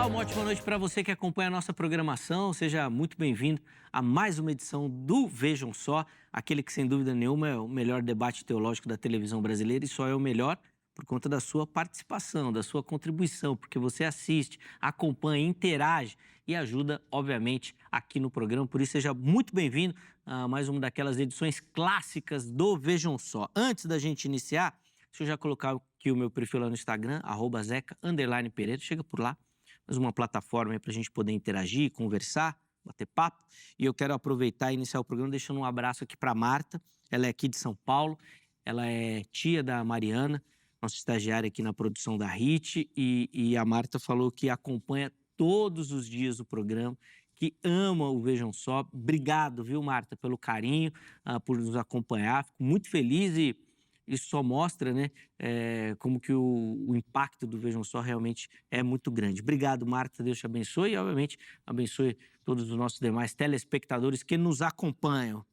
Olá, uma ótima noite para você que acompanha a nossa programação. Seja muito bem-vindo a mais uma edição do Vejam Só, aquele que, sem dúvida nenhuma, é o melhor debate teológico da televisão brasileira e só é o melhor por conta da sua participação, da sua contribuição, porque você assiste, acompanha, interage e ajuda, obviamente, aqui no programa. Por isso, seja muito bem-vindo a mais uma daquelas edições clássicas do Vejam Só. Antes da gente iniciar, deixa eu já colocar aqui o meu perfil lá no Instagram, @zeca_pereira, chega por lá. Mais uma plataforma para a gente poder interagir, conversar, bater papo. E eu quero aproveitar e iniciar o programa deixando um abraço aqui para a Marta. Ela é aqui de São Paulo, ela é tia da Mariana, nossa estagiária aqui na produção da HIT, e a Marta falou que acompanha todos os dias o programa, que ama o Vejam Só. Obrigado, viu, Marta, pelo carinho, por nos acompanhar. Fico muito feliz e isso só mostra, né, como que o impacto do Vejam Só realmente é muito grande. Obrigado, Marta, Deus te abençoe e, obviamente, abençoe todos os nossos demais telespectadores que nos acompanham.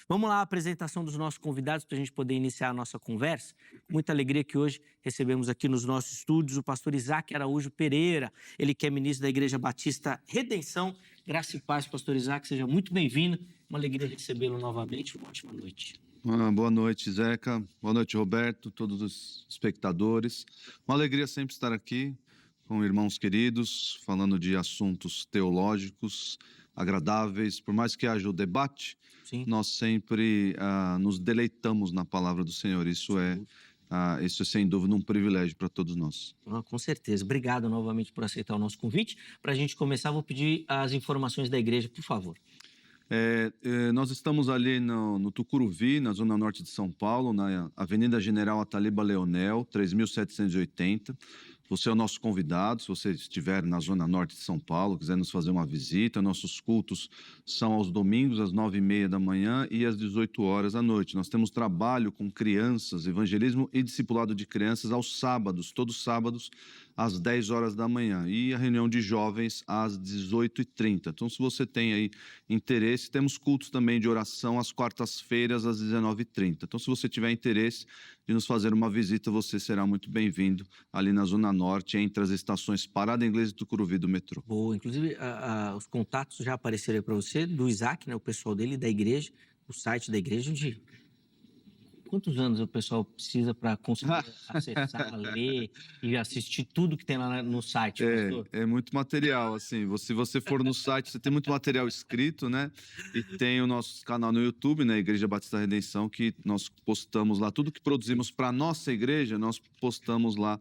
Vamos lá, a apresentação dos nossos convidados para a gente poder iniciar a nossa conversa. Muita alegria que hoje recebemos aqui nos nossos estúdios o pastor Isaac Araújo Pereira, ele que é ministro da Igreja Batista Redenção. Graça e paz, pastor Isaac, seja muito bem-vindo. Uma alegria recebê-lo novamente. Uma ótima noite. Boa noite, Zeca. Boa noite, Roberto, todos os espectadores. Uma alegria sempre estar aqui com irmãos queridos, falando de assuntos teológicos agradáveis. Por mais que haja o debate, Sim. nós sempre nos deleitamos na palavra do Senhor. Isso é sem dúvida um privilégio para todos nós. Com certeza. Obrigado novamente por aceitar o nosso convite. Para a gente começar, vou pedir as informações da igreja, por favor. Nós estamos ali no Tucuruvi, na zona norte de São Paulo, na Avenida General Ataliba Leonel, 3780. Você é o nosso convidado, se você estiver na zona norte de São Paulo, quiser nos fazer uma visita. Nossos cultos são aos domingos, às 9h30 da manhã e às 18 horas da noite. Nós temos trabalho com crianças, evangelismo e discipulado de crianças aos sábados, todos os sábados, às 10 horas da manhã. E a reunião de jovens às 18h30. Então, se você tem aí interesse, temos cultos também de oração às quartas-feiras, às 19h30. Então, se você tiver interesse de nos fazer uma visita, você será muito bem-vindo ali na Zona Norte, entre as estações Parada Inglesa e Tucuruvi do metrô. Boa. Inclusive, os contatos já apareceram aí para você, do Isaac, né, o pessoal dele, da igreja, o site da igreja, onde... Quantos anos o pessoal precisa para conseguir acessar, ler e assistir tudo que tem lá no site, pastor? É muito material, assim, se você for no site, você tem muito material escrito, né? E tem o nosso canal no YouTube, né, Igreja Batista Redenção, que nós postamos lá, tudo que produzimos para a nossa igreja, nós postamos lá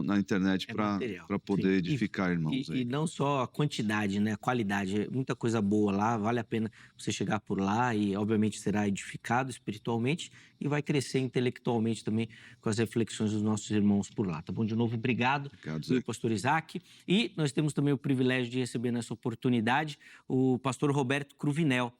na internet para poder edificar irmãos. E não só a quantidade, né? A qualidade, muita coisa boa lá, vale a pena você chegar por lá e, obviamente, será edificado espiritualmente e vai crescer intelectualmente também com as reflexões dos nossos irmãos por lá, tá bom? De novo, obrigado, pastor Isaac. E nós temos também o privilégio de receber nessa oportunidade o pastor Roberto Cruvinel.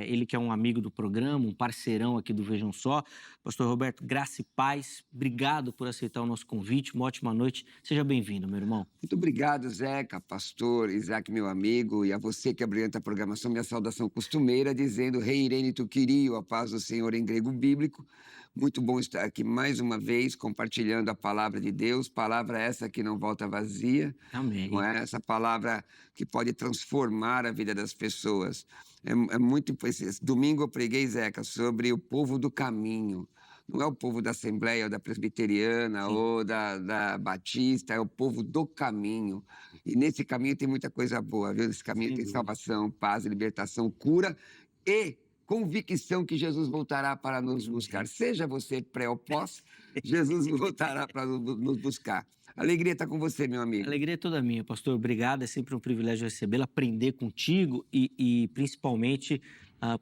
Ele que é um amigo do programa, um parceirão aqui do Vejam Só. Pastor Roberto, graça e paz, obrigado por aceitar o nosso convite, uma ótima noite, seja bem-vindo, meu irmão. Muito obrigado, Zeca, pastor Isaac, meu amigo, e a você que abrilhanta a programação, minha saudação costumeira, dizendo Rei Irene tu Kyriou, a paz do Senhor em grego bíblico. Muito bom estar aqui mais uma vez, compartilhando a palavra de Deus, palavra essa que não volta vazia. Amém. Não é? Essa palavra que pode transformar a vida das pessoas. É muito... Esse domingo eu preguei, Zeca, sobre o povo do caminho. Não é o povo da Assembleia ou da Presbiteriana ou da Batista, é o povo do caminho. E nesse caminho tem muita coisa boa, viu? Nesse caminho tem salvação, paz, libertação, cura e convicção que Jesus voltará para nos buscar. Seja você pré ou pós, Jesus voltará para nos buscar. Alegria estar com você, meu amigo. A alegria é toda minha, pastor. Obrigado, é sempre um privilégio recebê-lo, aprender contigo e principalmente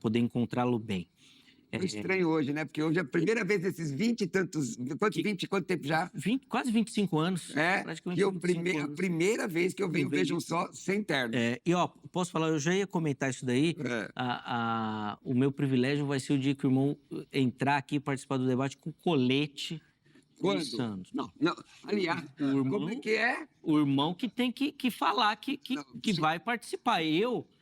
poder encontrá-lo bem. É estranho hoje, né? Porque hoje é a primeira vez nesses 20 e tantos... Quanto tempo já? Quase 25 anos. Praticamente a primeira vez que eu venho Vejam Só sem terno. E, posso falar, eu já ia comentar isso daí. O meu privilégio vai ser o dia que o irmão entrar aqui e participar do debate com colete. Quando? Não. Aliás, como é que é? O irmão que tem que falar que vai participar.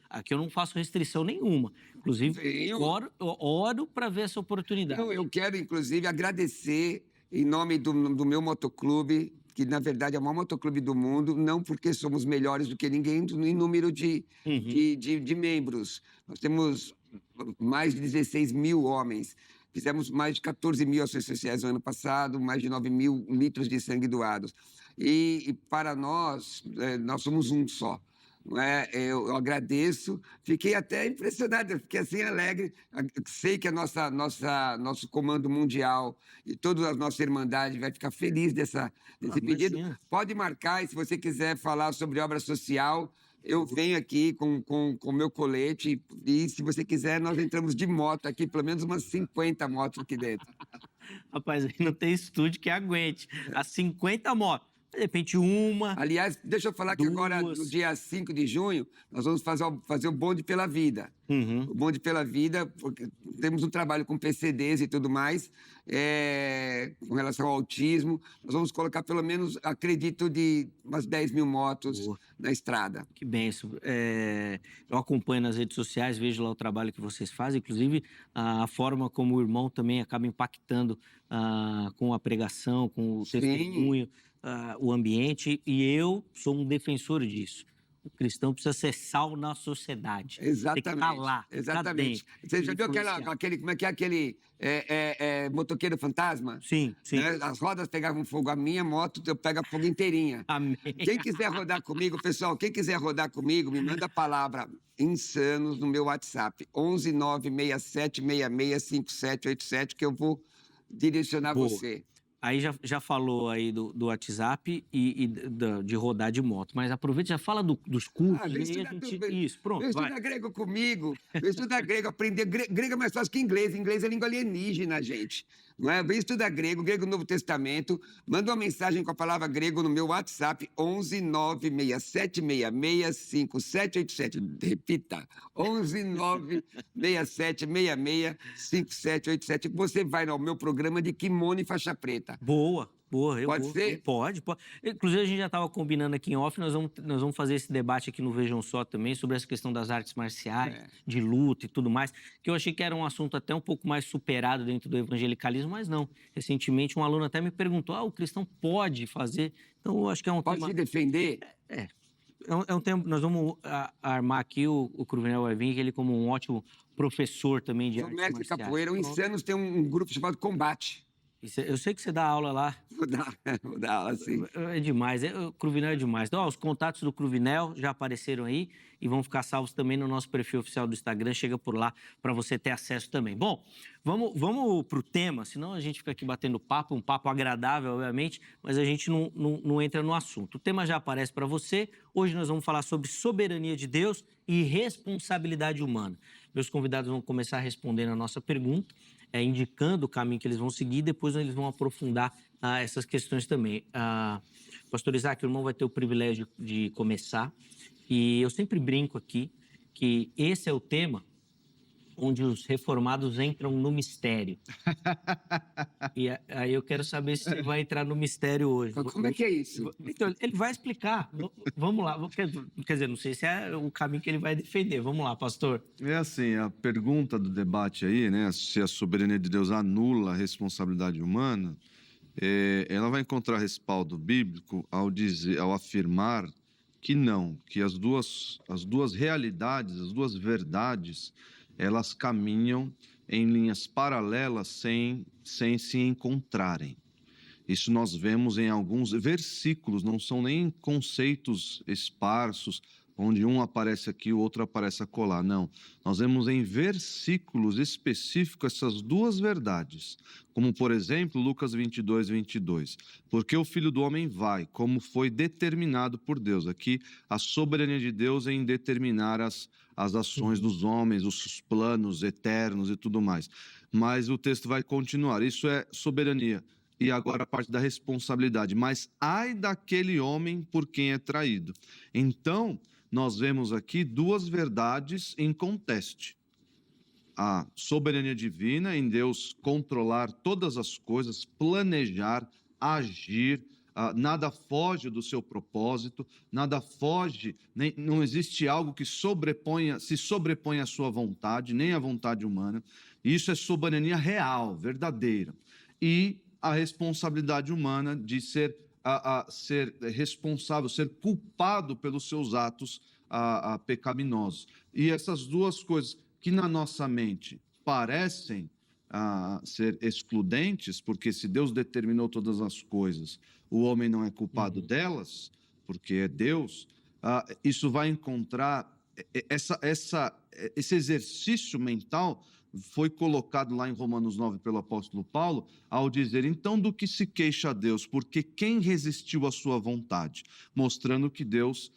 Aqui eu não faço restrição nenhuma. Inclusive, oro para ver essa oportunidade. Eu quero, inclusive, agradecer, em nome do meu motoclube, que na verdade é o maior motoclube do mundo, não porque somos melhores do que ninguém em número Uhum. de membros. Nós temos mais de 16 mil homens. Fizemos mais de 14 mil ações sociais no ano passado, mais de 9 mil litros de sangue doados. E para nós, nós somos um só. Não é? Eu agradeço, fiquei até impressionado, fiquei assim alegre. Sei que nosso comando mundial e toda a nossa irmandade vai ficar feliz desse pedido. Imagina. Pode marcar, e se você quiser falar sobre obra social, eu venho aqui com o meu colete e, se você quiser, nós entramos de moto aqui, pelo menos umas 50 motos aqui dentro. Rapaz, aí não tem estúdio que aguente. As 50 motos. De repente, uma. Aliás, deixa eu falar que agora, no Duas. dia 5 de junho, nós vamos fazer o Bonde pela Vida. Uhum. O Bonde pela Vida, porque temos um trabalho com PCDs e tudo mais, com relação ao autismo. Nós vamos colocar pelo menos, acredito, de umas 10 mil motos Boa. na estrada. Que benção. Eu acompanho nas redes sociais, vejo lá o trabalho que vocês fazem, inclusive a forma como o irmão também acaba impactando com a pregação, com o Sim. testemunho, o ambiente, e eu sou um defensor disso. O cristão precisa ser sal na sociedade. Tem que estar Exatamente. lá, tá Exatamente. dentro. Você já viu Influenciar. aquele, como é que é aquele motoqueiro fantasma? Sim, sim. Né? As rodas pegavam fogo, a minha moto eu pego fogo inteirinha. Amém. Quem quiser rodar comigo, pessoal, quem quiser rodar comigo, me manda a palavra Insanos no meu WhatsApp, 11 967 66 5787, que eu vou direcionar Boa. você. Aí já falou aí do WhatsApp de rodar de moto, mas aproveita e já fala dos cursos. Vem E aí a estudar gente... Isso, pronto, Vem vai. estudar grego comigo. Vem estudar grego, aprender grego é mais fácil que inglês. Inglês é língua alienígena, gente. Não é? Vem estudar grego do Novo Testamento. Manda uma mensagem com a palavra grego no meu WhatsApp, 11 967 66 5787. Repita, 11 967 66 5787. Você vai no meu programa de kimono e faixa preta. Boa, eu Pode vou. ser? Pode. Inclusive, a gente já estava combinando aqui em off, nós vamos fazer esse debate aqui no Vejam Só também, sobre essa questão das artes marciais, de luta e tudo mais, que eu achei que era um assunto até um pouco mais superado dentro do evangelicalismo, mas não. Recentemente, um aluno até me perguntou, o cristão pode fazer? Então, eu acho que é um Pode tema... se defender? É um tempo, nós vamos armar aqui, o Cruvinel vai vir, ele como um ótimo professor também de Sou artes mestre de marciais. capoeira. O Insanos tem um grupo chamado Combate. Eu sei que você dá aula lá. Vou dar aula assim. É demais, o Cruvinel é demais. Então, os contatos do Cruvinel já apareceram aí e vão ficar salvos também no nosso perfil oficial do Instagram. Chega por lá para você ter acesso também. Bom, vamos para o tema, senão a gente fica aqui batendo papo, um papo agradável, obviamente, mas a gente não entra no assunto. O tema já aparece para você. Hoje nós vamos falar sobre soberania de Deus e responsabilidade humana. Meus convidados vão começar respondendo a nossa pergunta, indicando o caminho que eles vão seguir, depois eles vão aprofundar essas questões também. Pastor Isaac, o irmão vai ter o privilégio de começar, e eu sempre brinco aqui que esse é o tema onde os reformados entram no mistério. E aí eu quero saber se você vai entrar no mistério hoje. Como é que é isso? Então, ele vai explicar. Vamos lá. Quer dizer, não sei se é o caminho que ele vai defender. Vamos lá, pastor. É assim, a pergunta do debate aí, né, se a soberania de Deus anula a responsabilidade humana, ela vai encontrar respaldo bíblico ao afirmar que não, que as duas realidades, as duas verdades, elas caminham em linhas paralelas sem se encontrarem. Isso nós vemos em alguns versículos, não são nem conceitos esparsos, onde um aparece aqui, o outro aparece acolá. Não, nós vemos em versículos específicos essas duas verdades. Como, por exemplo, Lucas 22, 22. Porque o Filho do Homem vai, como foi determinado por Deus. Aqui, a soberania de Deus é em determinar as ações dos homens, os planos eternos e tudo mais. Mas o texto vai continuar. Isso é soberania. E agora a parte da responsabilidade. Mas ai daquele homem por quem é traído. Então, nós vemos aqui duas verdades em conteste. A soberania divina, em Deus controlar todas as coisas, planejar, agir, nada foge do seu propósito, nada foge, não existe algo que se sobrepõe à sua vontade, nem à vontade humana. Isso é soberania real, verdadeira. E a responsabilidade humana de ser a ser responsável, ser culpado pelos seus atos pecaminosos. E essas duas coisas que na nossa mente parecem ser excludentes, porque se Deus determinou todas as coisas, o homem não é culpado delas, porque é Deus, isso vai encontrar esse exercício mental foi colocado lá em Romanos 9 pelo apóstolo Paulo, ao dizer, então do que se queixa Deus? Porque quem resistiu à sua vontade? Mostrando que Deus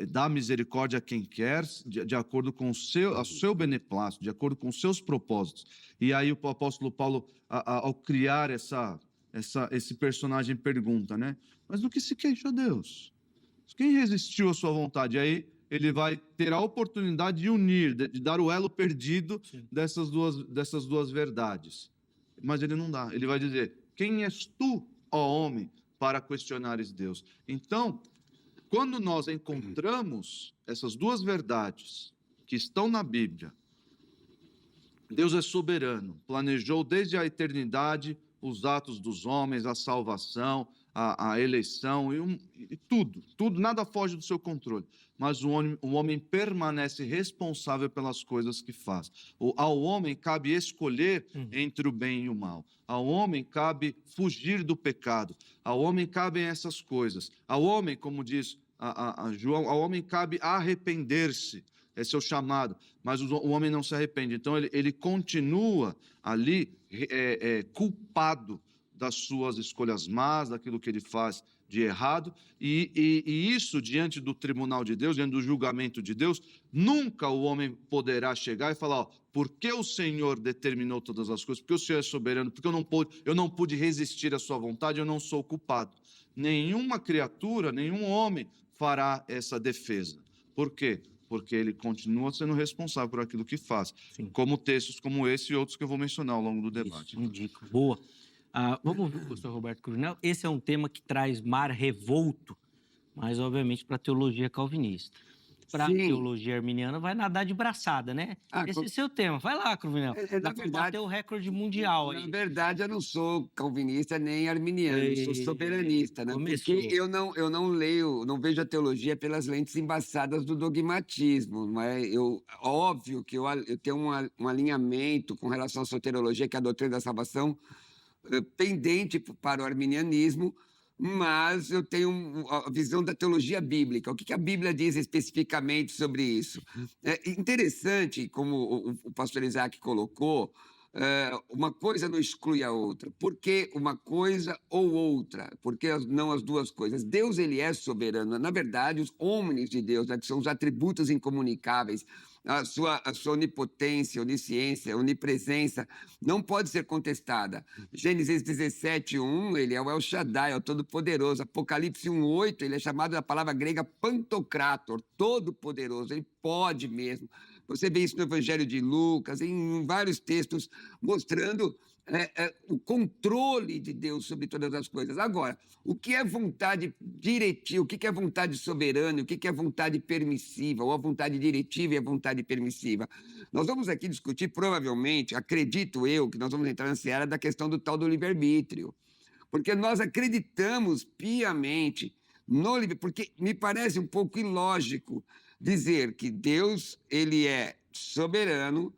dá misericórdia a quem quer, de acordo com o seu beneplácito, de acordo com os seus propósitos. E aí o apóstolo Paulo, ao criar esse personagem, pergunta, né? Mas do que se queixa Deus? Quem resistiu à sua vontade? Aí ele vai ter a oportunidade de unir, de dar o elo perdido dessas duas verdades. Mas ele não dá. Ele vai dizer, quem és tu, ó homem, para questionares Deus? Então, quando nós encontramos essas duas verdades que estão na Bíblia, Deus é soberano, planejou desde a eternidade os atos dos homens, a salvação, a eleição e tudo, nada foge do seu controle. Mas o homem permanece responsável pelas coisas que faz. Ao homem cabe escolher entre o bem e o mal. Ao homem cabe fugir do pecado. Ao homem cabem essas coisas. Ao homem, como diz João, ao homem cabe arrepender-se. Esse é o chamado, mas o homem não se arrepende. Então, ele continua ali culpado das suas escolhas más, daquilo que ele faz de errado, e isso, diante do tribunal de Deus, diante do julgamento de Deus, nunca o homem poderá chegar e falar, por que o Senhor determinou todas as coisas? Porque o Senhor é soberano? Porque eu não pude resistir à sua vontade, eu não sou culpado. Nenhuma criatura, nenhum homem fará essa defesa. Por quê? Porque ele continua sendo responsável por aquilo que faz. Sim. Como textos como esse e outros que eu vou mencionar ao longo do debate. Isso, indico. Boa. Vamos ouvir o professor Roberto Cruvinel. Esse é um tema que traz mar revolto, mas, obviamente, para a teologia calvinista. Para a teologia arminiana, vai nadar de braçada, né? Esse é o seu tema. Vai lá, Cruvinel. Na verdade, bater o recorde mundial aí. Na verdade, eu não sou calvinista nem arminiano, eu sou soberanista, né? Porque eu não leio, não vejo a teologia pelas lentes embaçadas do dogmatismo. Mas óbvio que eu tenho um alinhamento com relação à soteriologia, que é a doutrina da salvação, pendente para o arminianismo, mas eu tenho a visão da teologia bíblica. O que a Bíblia diz especificamente sobre isso? É interessante, como o pastor Isaac colocou, uma coisa não exclui a outra. Por que uma coisa ou outra? Por que não as duas coisas? Deus, ele é soberano. Na verdade, os homens de Deus, né, que são os atributos incomunicáveis, a sua onipotência, onisciência, onipresença, não pode ser contestada. Gênesis 17:1, ele é o El Shaddai, é o Todo-Poderoso. Apocalipse 1:8, ele é chamado da palavra grega Pantocrator, Todo-Poderoso, ele pode mesmo. Você vê isso no Evangelho de Lucas, em vários textos, mostrando o controle de Deus sobre todas as coisas. Agora, o que é vontade diretiva, o que é vontade soberana, o que é vontade permissiva, ou a vontade diretiva e a vontade permissiva? Nós vamos aqui discutir, provavelmente, acredito eu, que nós vamos entrar na seara da questão do tal do livre-arbítrio. Porque nós acreditamos piamente no livre-arbítrio, porque me parece um pouco ilógico dizer que Deus, ele é soberano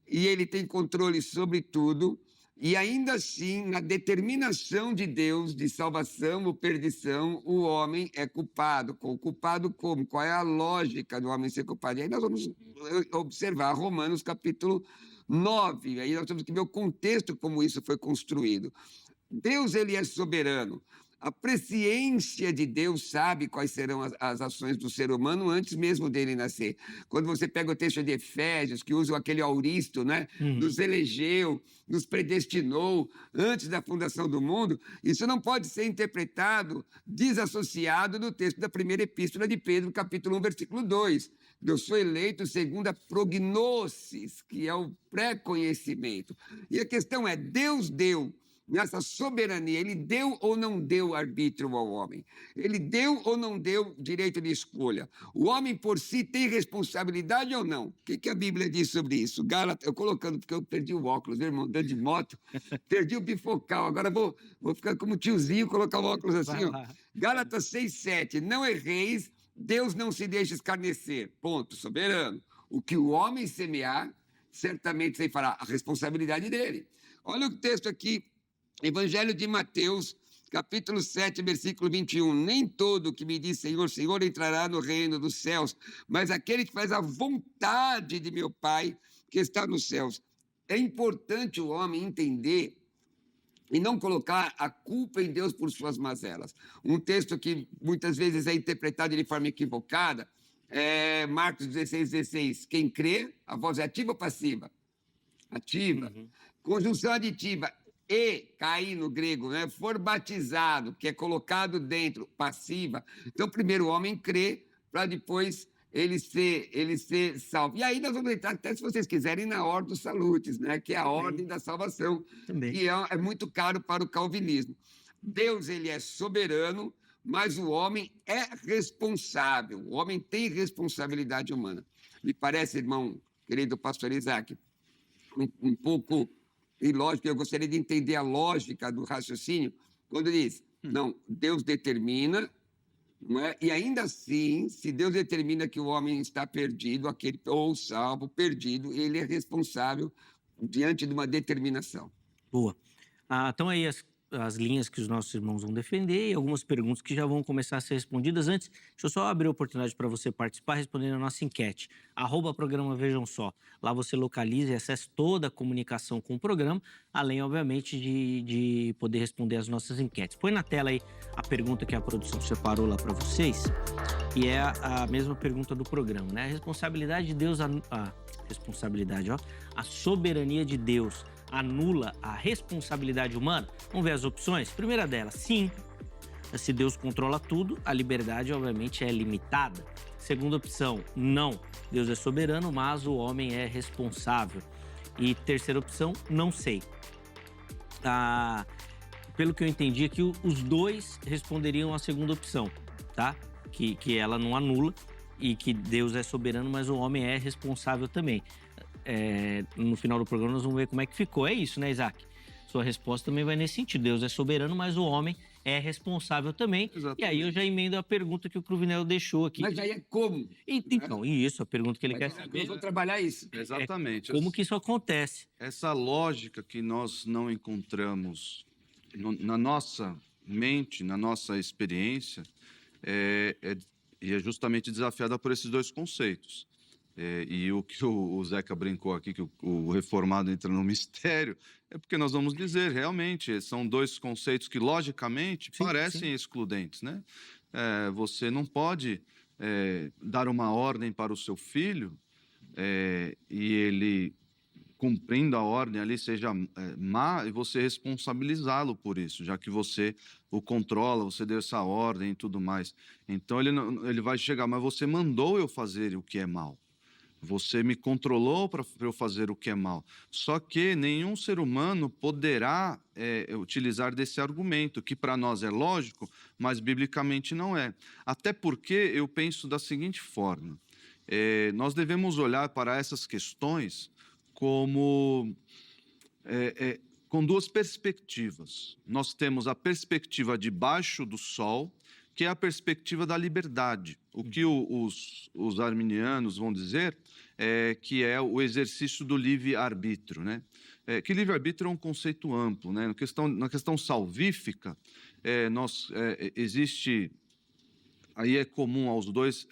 e ele tem controle sobre tudo, e ainda assim, na determinação de Deus de salvação ou perdição, o homem é culpado. Culpado como? Qual é a lógica do homem ser culpado? E aí nós vamos observar Romanos capítulo 9, aí nós temos que ver o contexto como isso foi construído. Deus, ele é soberano. A presciência de Deus sabe quais serão as ações do ser humano antes mesmo dele nascer. Quando você pega o texto de Efésios, que usa aquele auristo, né? Nos elegeu, nos predestinou antes da fundação do mundo, isso não pode ser interpretado desassociado do texto da primeira epístola de Pedro, capítulo 1, versículo 2. Eu sou eleito segundo a prognosis, que é o pré-conhecimento. E a questão é, Deus deu nessa soberania, ele deu ou não deu arbítrio ao homem? Ele deu ou não deu direito de escolha? O homem por si tem responsabilidade ou não? O que a Bíblia diz sobre isso? Gálatas, eu colocando, porque eu perdi o óculos, meu irmão, andando de moto, perdi o bifocal, agora vou ficar como tiozinho, colocar o óculos assim, ó. Gálatas 6:7, não erreis, Deus não se deixa escarnecer, ponto, soberano. O que o homem semear, certamente se fará, a responsabilidade dele. Olha o texto aqui, Evangelho de Mateus, capítulo 7, versículo 21. Nem todo que me diz Senhor, Senhor entrará no reino dos céus, mas aquele que faz a vontade de meu Pai que está nos céus. É importante o homem entender e não colocar a culpa em Deus por suas mazelas. Um texto que muitas vezes é interpretado de forma equivocada é Marcos 16:16. Quem crê, a voz é ativa ou passiva? Ativa. Conjunção aditiva. E, cair no grego, né? For batizado, que é colocado dentro, passiva. Então, primeiro o homem crê, para depois ele ser salvo. E aí nós vamos entrar, até se vocês quiserem, na ordem dos salutes, né? Que é a ordem da salvação, Também. que é muito caro para o calvinismo. Deus, ele é soberano, mas o homem é responsável. O homem tem responsabilidade humana. Me parece, irmão, querido pastor Isaac, um pouco ilógico, eu gostaria de entender a lógica do raciocínio, quando diz, não, Deus determina, não é? E ainda assim, se Deus determina que o homem está perdido, aquele, ou salvo, perdido, ele é responsável diante de uma determinação. Boa. Então aí as linhas que os nossos irmãos vão defender e algumas perguntas que já vão começar a ser respondidas. Antes, deixa eu só abrir a oportunidade para você participar respondendo a nossa enquete. @programa Vejam Só. Lá você localiza e acessa toda a comunicação com o programa, além, obviamente, de poder responder as nossas enquetes. Põe na tela aí a pergunta que a produção separou lá para vocês, e é a mesma pergunta do programa, né? A responsabilidade de Deus, a soberania de Deus anula a responsabilidade humana? Vamos ver as opções? Primeira delas, sim. Se Deus controla tudo, a liberdade, obviamente, é limitada. Segunda opção, não. Deus é soberano, mas o homem é responsável. E terceira opção, não sei. Pelo que eu entendi aqui, os dois responderiam a segunda opção, tá? Que ela não anula e que Deus é soberano, mas o homem é responsável também. No final do programa nós vamos ver como é que ficou. É isso, né, Isaac? Sua resposta também vai nesse sentido. Deus é soberano, mas o homem é responsável também. Exatamente. E aí eu já emendo a pergunta que o Cruvinel deixou aqui. Mas aí é como? Então, isso, a pergunta que ele quer saber. Nós vamos trabalhar isso. Exatamente. Como que isso acontece? Essa lógica que nós não encontramos na nossa mente, na nossa experiência, é justamente desafiada por esses dois conceitos. E o que o Zeca brincou aqui, que o reformado entra no mistério, é porque nós vamos dizer, realmente, são dois conceitos que, logicamente, parecem excludentes, né? Você não pode dar uma ordem para o seu filho e ele, cumprindo a ordem ali, seja má, e você responsabilizá-lo por isso, já que você o controla, você deu essa ordem e tudo mais. Então, ele vai chegar, mas você mandou eu fazer o que é mal. Você me controlou para eu fazer o que é mal. Só que nenhum ser humano poderá utilizar desse argumento, que para nós é lógico, mas biblicamente não é. Até porque eu penso da seguinte forma: nós devemos olhar para essas questões como com duas perspectivas. Nós temos a perspectiva debaixo do sol, que é a perspectiva da liberdade. O que os arminianos vão dizer que é o exercício do livre-arbítrio, né? Que livre-arbítrio é um conceito amplo, né? Na questão salvífica, existe... Aí é comum aos dois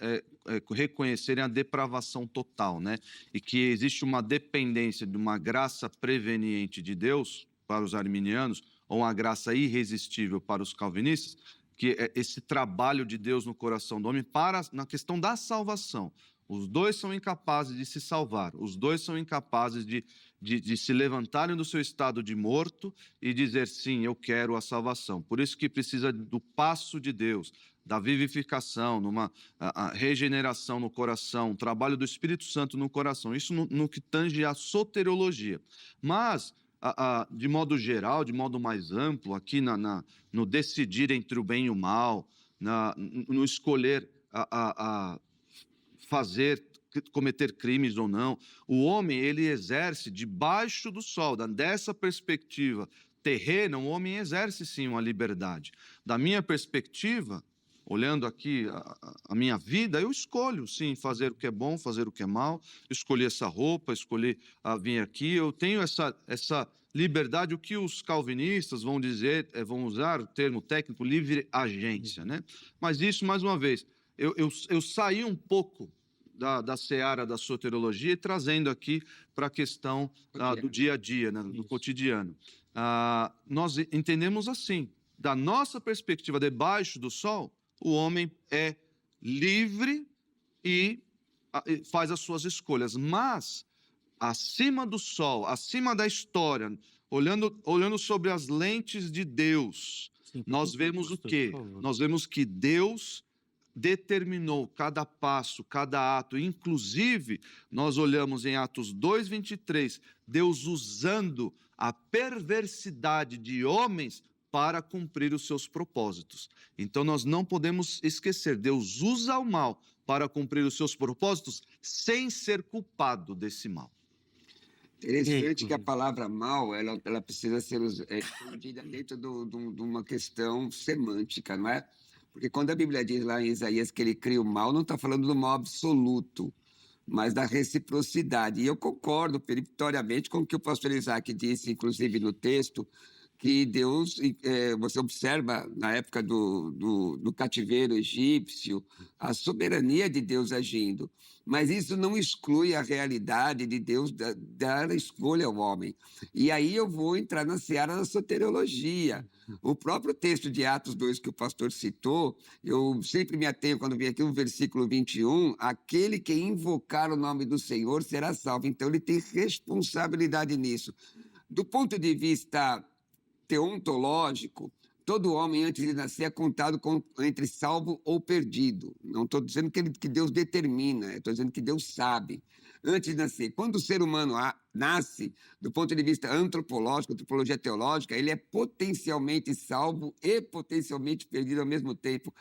reconhecerem a depravação total, né? E que existe uma dependência de uma graça preveniente de Deus para os arminianos, ou uma graça irresistível para os calvinistas, que é esse trabalho de Deus no coração do homem na questão da salvação. Os dois são incapazes de se salvar, os dois são incapazes de se levantarem do seu estado de morto e dizer, sim, eu quero a salvação. Por isso que precisa do passo de Deus, da vivificação, a regeneração no coração, o trabalho do Espírito Santo no coração. Isso no que tange à soteriologia. Mas de modo geral, de modo mais amplo, aqui no decidir entre o bem e o mal, no escolher cometer crimes ou não. O homem, ele exerce debaixo do sol, dessa perspectiva terrena, o homem exerce sim uma liberdade. Da minha perspectiva, olhando aqui a minha vida, eu escolho sim fazer o que é bom, fazer o que é mal, escolhi essa roupa, escolhi vir aqui, eu tenho essa liberdade, o que os calvinistas vão dizer, vão usar o termo técnico livre agência, né? Mas isso, mais uma vez, eu saí um pouco da seara da soteriologia e trazendo aqui para a questão do dia a dia, né, do cotidiano. Nós entendemos assim, da nossa perspectiva, debaixo do sol, o homem é livre e faz as suas escolhas, mas acima do sol, acima da história, olhando sobre as lentes de Deus, Sim, nós vemos o quê? Nós vemos que Deus determinou cada passo, cada ato, inclusive nós olhamos em Atos 2:23, Deus usando a perversidade de homens para cumprir os seus propósitos. Então nós não podemos esquecer, Deus usa o mal para cumprir os seus propósitos sem ser culpado desse mal. Interessante que a palavra mal, ela precisa ser entendida dentro de uma questão semântica, não é? Porque quando a Bíblia diz lá em Isaías que ele cria o mal, não está falando do mal absoluto, mas da reciprocidade. E eu concordo peremptoriamente com o que o pastor Isaac disse, inclusive no texto, que Deus, você observa na época do cativeiro egípcio, a soberania de Deus agindo. Mas isso não exclui a realidade de Deus dar a escolha ao homem. E aí eu vou entrar na seara da soteriologia. O próprio texto de Atos 2 que o pastor citou, eu sempre me atenho quando vem aqui no versículo 21, aquele que invocar o nome do Senhor será salvo. Então ele tem responsabilidade nisso. Do ponto de vista teontológico, todo homem antes de nascer é contado entre salvo ou perdido. Não estou dizendo que Deus determina, estou dizendo que Deus sabe. Antes de nascer, quando o ser humano nasce, do ponto de vista antropológico, antropologia teológica, ele é potencialmente salvo e potencialmente perdido ao mesmo tempo.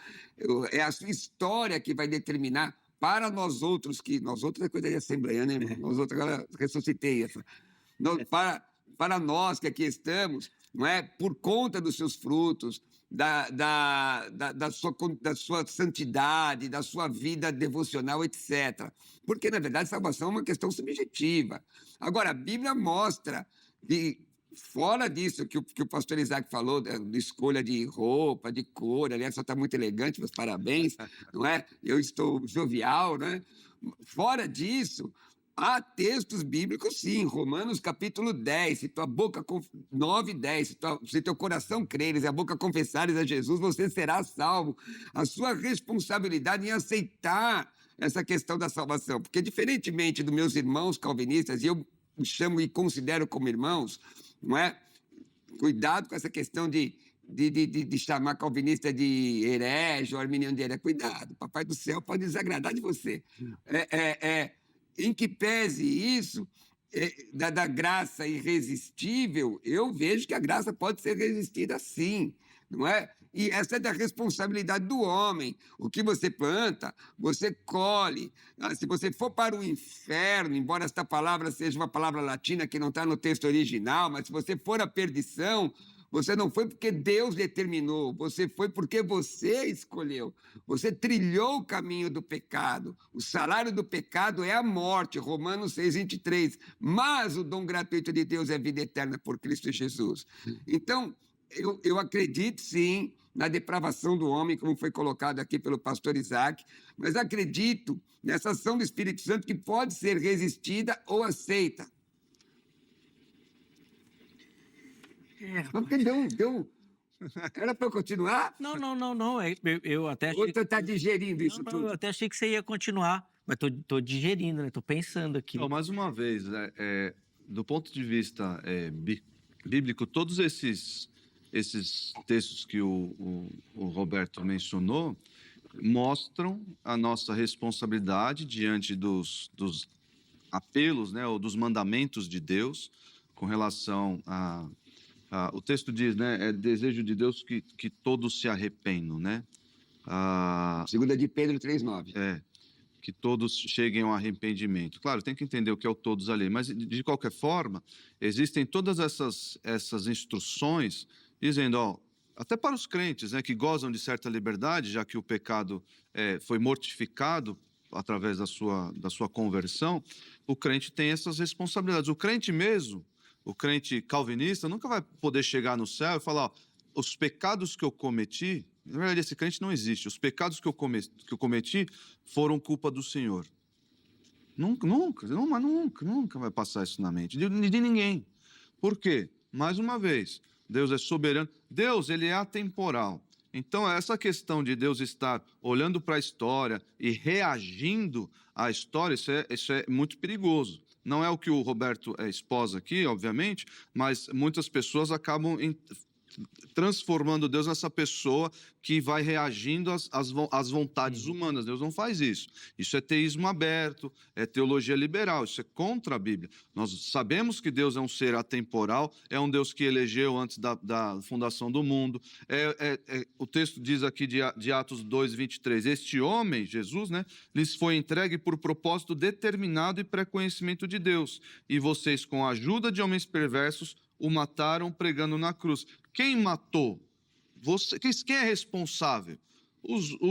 É a sua história que vai determinar para nós outros é coisa de assembleia, né, irmão? Nós outros, agora ressuscitei essa. Para nós que aqui estamos, não é? Por conta dos seus frutos, da sua santidade, da sua vida devocional, etc. Porque, na verdade, salvação é uma questão subjetiva. Agora, a Bíblia mostra que, fora disso que o pastor Isaac falou, de escolha de roupa, de cor, aliás, só está muito elegante, meus parabéns, não é? Eu estou jovial, né? Fora disso, há textos bíblicos, sim. Romanos capítulo 10, se tua boca, 9 e 10, se teu coração creres e a boca confessares a Jesus, você será salvo. A sua responsabilidade em aceitar essa questão da salvação. Porque, diferentemente dos meus irmãos calvinistas, e eu chamo e considero como irmãos, não é? Cuidado com essa questão de chamar calvinista de herege ou arminiano de herege. Cuidado, o Papai do Céu pode desagradar de você. Em que pese isso, da graça irresistível, eu vejo que a graça pode ser resistida sim, não é? E essa é da responsabilidade do homem. O que você planta, você colhe. Se você for para o inferno, embora esta palavra seja uma palavra latina que não está no texto original, mas se você for à perdição, você não foi porque Deus determinou, você foi porque você escolheu. Você trilhou o caminho do pecado. O salário do pecado é a morte, Romanos 6:23. Mas o dom gratuito de Deus é a vida eterna por Cristo Jesus. Então, eu acredito sim na depravação do homem, como foi colocado aqui pelo pastor Isaac, mas acredito nessa ação do Espírito Santo que pode ser resistida ou aceita. Porque deu. Era para eu continuar? Não. Eu até achei. Ou tu está digerindo isso Não, tudo? eu até achei que você ia continuar, mas tô digerindo, né? Tô pensando aqui. Então, mais uma vez, do ponto de vista bíblico, todos esses textos que o Roberto mencionou mostram a nossa responsabilidade diante dos apelos, né, ou dos mandamentos de Deus, com relação o texto diz, né? É desejo de Deus que todos se arrependam, né? Segunda de Pedro 3:9. Que todos cheguem ao arrependimento. Claro, tem que entender o que é o todos ali, mas de qualquer forma, existem todas essas instruções dizendo, ó, até para os crentes, né, que gozam de certa liberdade, já que o pecado foi mortificado através da sua conversão, o crente tem essas responsabilidades. O crente mesmo, o crente calvinista, nunca vai poder chegar no céu e falar, ó, os pecados que eu cometi, na verdade, esse crente não existe. Os pecados que eu cometi foram culpa do Senhor. Nunca vai passar isso na mente de ninguém. Por quê? Mais uma vez, Deus é soberano. Deus, ele é atemporal. Então, essa questão de Deus estar olhando para a história e reagindo à história, isso é muito perigoso. Não é o que o Roberto esposa aqui, obviamente, mas muitas pessoas acabam transformando Deus nessa pessoa que vai reagindo às vontades humanas. Deus não faz isso. Isso é teísmo aberto, é teologia liberal, isso é contra a Bíblia. Nós sabemos que Deus é um ser atemporal, é um Deus que elegeu antes da fundação do mundo. O texto diz aqui de Atos 2:23, este homem, Jesus, né, lhes foi entregue por propósito determinado e pré-conhecimento de Deus, e vocês, com a ajuda de homens perversos, o mataram pregando na cruz. Quem matou? Quem é responsável?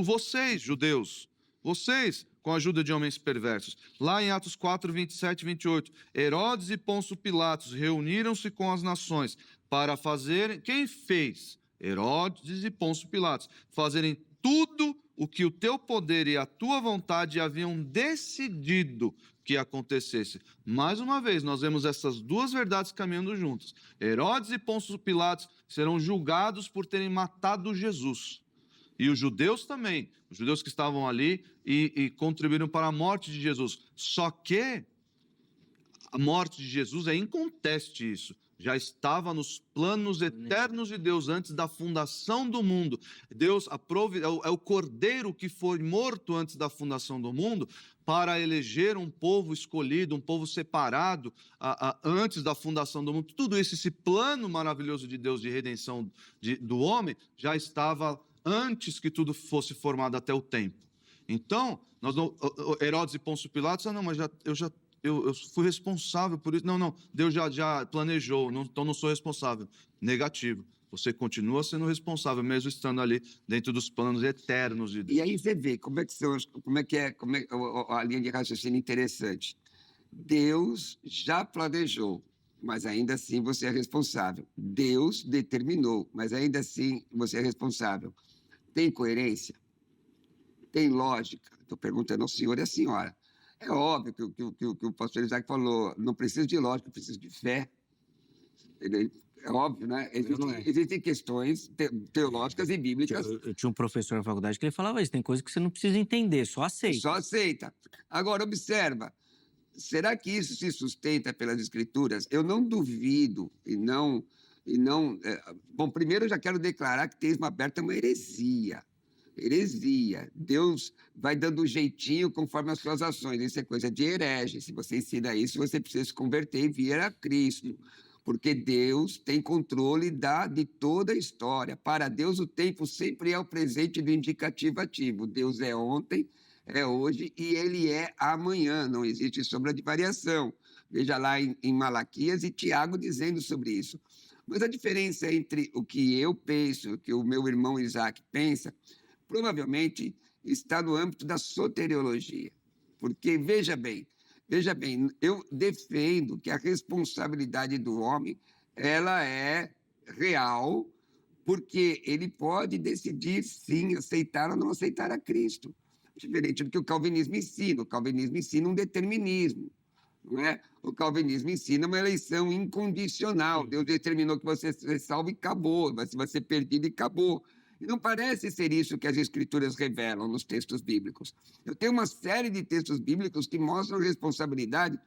Vocês, judeus. Vocês, com a ajuda de homens perversos. Lá em Atos 4:27 e 28, Herodes e Pôncio Pilatos reuniram-se com as nações para fazerem... Quem fez? Herodes e Pôncio Pilatos. Fazerem tudo o que o teu poder e a tua vontade haviam decidido que acontecesse. Mais uma vez, nós vemos essas duas verdades caminhando juntas. Herodes e Pôncio Pilatos serão julgados por terem matado Jesus. E os judeus também, os judeus que estavam ali e contribuíram para a morte de Jesus. Só que a morte de Jesus é inconteste isso. Já estava nos planos eternos de Deus antes da fundação do mundo. Deus é o cordeiro que foi morto antes da fundação do mundo para eleger um povo escolhido, um povo separado antes da fundação do mundo. Tudo isso, esse plano maravilhoso de Deus de redenção do homem, já estava antes que tudo fosse formado até o tempo. Então, Herodes e Pôncio Pilatos, não, mas eu fui responsável por isso. Não, Deus já planejou, então não sou responsável. Negativo. Você continua sendo responsável, mesmo estando ali dentro dos planos eternos de Deus. E aí você vê como é a linha de raciocínio interessante. Deus já planejou, mas ainda assim você é responsável. Deus determinou, mas ainda assim você é responsável. Tem coerência? Tem lógica? Estou perguntando ao senhor e à senhora. É óbvio que o pastor Isaac falou, não preciso de lógica, preciso de fé. É óbvio, né? Existem questões teológicas e bíblicas. Eu tinha um professor na faculdade que ele falava isso, tem coisa que você não precisa entender, só aceita. Só aceita. Agora, observa, será que isso se sustenta pelas Escrituras? Eu não duvido Bom, primeiro eu já quero declarar que teísmo aberto é uma heresia. Heresia. Deus vai dando um jeitinho conforme as suas ações. Isso é coisa de herege. Se você ensina isso, você precisa se converter e vir a Cristo. Porque Deus tem controle de toda a história. Para Deus, o tempo sempre é o presente do indicativo ativo. Deus é ontem, é hoje e Ele é amanhã. Não existe sombra de variação. Veja lá em Malaquias e Tiago dizendo sobre isso. Mas a diferença entre o que eu penso, o que o meu irmão Isaac pensa, provavelmente está no âmbito da soteriologia. Porque, veja bem, eu defendo que a responsabilidade do homem ela é real, porque ele pode decidir, sim, aceitar ou não aceitar a Cristo. Diferente do que o calvinismo ensina. O calvinismo ensina um determinismo. Não é? O calvinismo ensina uma eleição incondicional. Deus determinou que você seja salvo e acabou, mas se você perdido, acabou. E não parece ser isso que as Escrituras revelam nos textos bíblicos. Eu tenho uma série de textos bíblicos que mostram a responsabilidade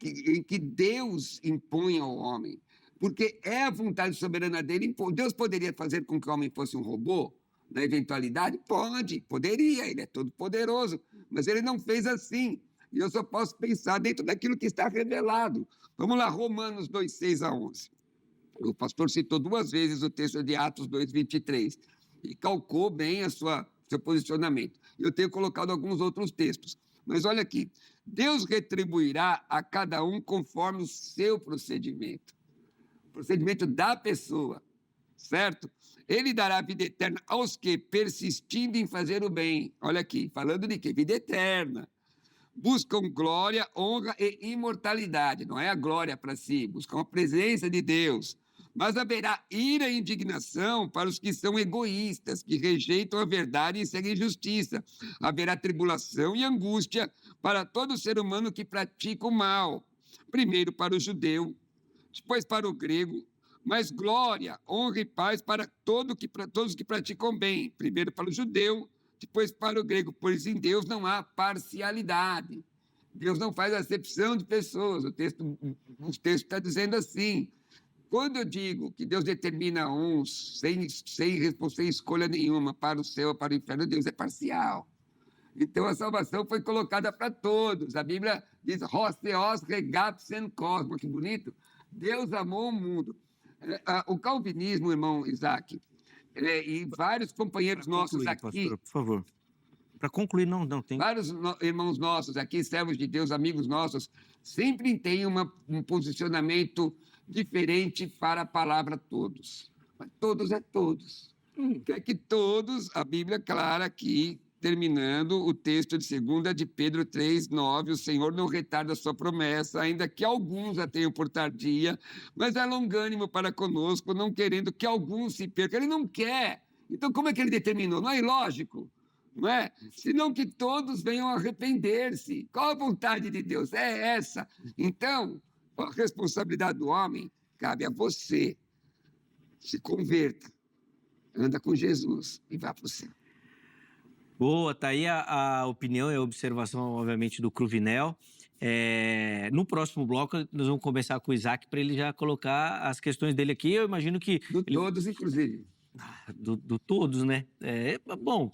em que Deus impõe ao homem, porque é a vontade soberana dele. Deus poderia fazer com que o homem fosse um robô? Na eventualidade? Poderia, ele é todo poderoso, mas ele não fez assim. E eu só posso pensar dentro daquilo que está revelado. Vamos lá, Romanos 2, 6 a 11. O pastor citou 2 vezes o texto de Atos 2, 23 e calcou bem seu posicionamento. Eu tenho colocado alguns outros textos, mas olha aqui. Deus retribuirá a cada um conforme o seu procedimento. O procedimento da pessoa, certo? Ele dará vida eterna aos que, persistindo em fazer o bem, olha aqui, falando de quê? Vida eterna. Buscam glória, honra e imortalidade. Não é a glória para si, buscam a presença de Deus. Mas haverá ira e indignação para os que são egoístas, que rejeitam a verdade e seguem justiça. Haverá tribulação e angústia para todo ser humano que pratica o mal. Primeiro para o judeu, depois para o grego, mas glória, honra e paz para todos que praticam bem. Primeiro para o judeu, depois para o grego, pois em Deus não há parcialidade. Deus não faz acepção de pessoas. O texto está dizendo assim. Quando eu digo que Deus determina uns sem escolha nenhuma para o céu ou para o inferno, Deus é parcial. Então a salvação foi colocada para todos. A Bíblia diz, Hos Theos regapsen cosmos, que bonito. Deus amou o mundo. O calvinismo, irmão Isaac, e vários companheiros nossos aqui... Pastor, por favor. Para concluir, não tem... Vários irmãos nossos aqui, servos de Deus, amigos nossos, sempre têm um posicionamento diferente para a palavra todos. Mas todos é todos. Quer que todos, a Bíblia é clara aqui, terminando o texto de 2 de Pedro 3, 9, o Senhor não retarda a sua promessa, ainda que alguns a tenham por tardia, mas é longânimo para conosco, não querendo que alguns se percam. Ele não quer. Então, como é que ele determinou? Não é ilógico, não é? Senão que todos venham a arrepender-se. Qual a vontade de Deus? É essa. Então, a responsabilidade do homem cabe a você. Se converta, anda com Jesus e vá para o céu. Boa, tá aí a opinião e a observação, obviamente, do Cruvinel. No próximo bloco, nós vamos conversar com o Isaac para ele já colocar as questões dele aqui. Eu imagino que... Todos, inclusive. Do todos, né? Bom,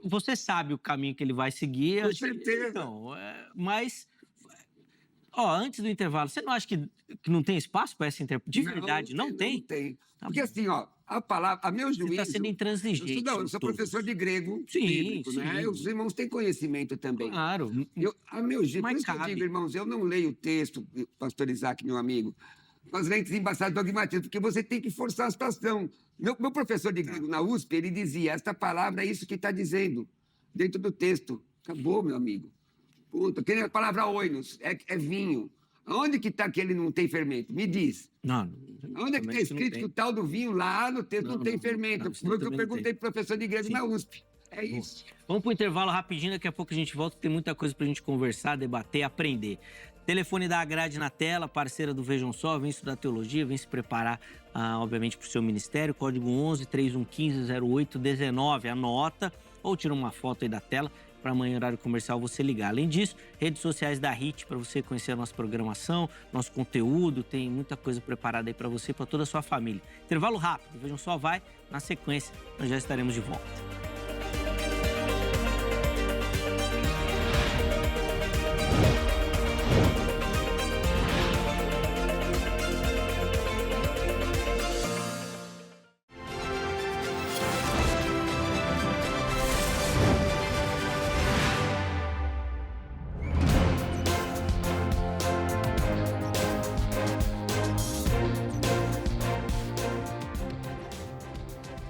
você sabe o caminho que ele vai seguir. Com certeza. Então, mas... antes do intervalo, você não acha que não tem espaço para essa interpretação? De verdade, não tem? Não tem. Porque assim, a palavra, a meu juízo... Você está sendo intransigente. Eu sou professor de grego bíblico, né? Os irmãos têm conhecimento também. Claro. A meu juízo, por isso que eu digo, irmãos, eu não leio o texto, pastor Isaac, meu amigo, com as lentes embaçadas do dogmatismo, porque você tem que forçar a situação. Meu professor de grego na USP, ele dizia, esta palavra é isso que está dizendo, dentro do texto. Acabou, meu amigo. Ponto. Que nem a palavra oinos, é vinho. Aonde que está que ele não tem fermento? Me diz. Onde é que está escrito que o tal do vinho lá no texto não tem fermento? Foi o que eu perguntei para o professor de grego na USP. É isso. Vamos para o intervalo rapidinho, daqui a pouco a gente volta, tem muita coisa para a gente conversar, debater, aprender. Telefone da Agrade na tela, parceira do Vejam Só, vem estudar teologia, vem se preparar, obviamente, para o seu ministério. Código 11-3115-0819, anota ou tira uma foto aí da tela. Para amanhã, horário comercial, você ligar. Além disso, redes sociais da HIT para você conhecer a nossa programação, nosso conteúdo, tem muita coisa preparada aí para você e para toda a sua família. Intervalo rápido, Vejam Só vai, na sequência nós já estaremos de volta.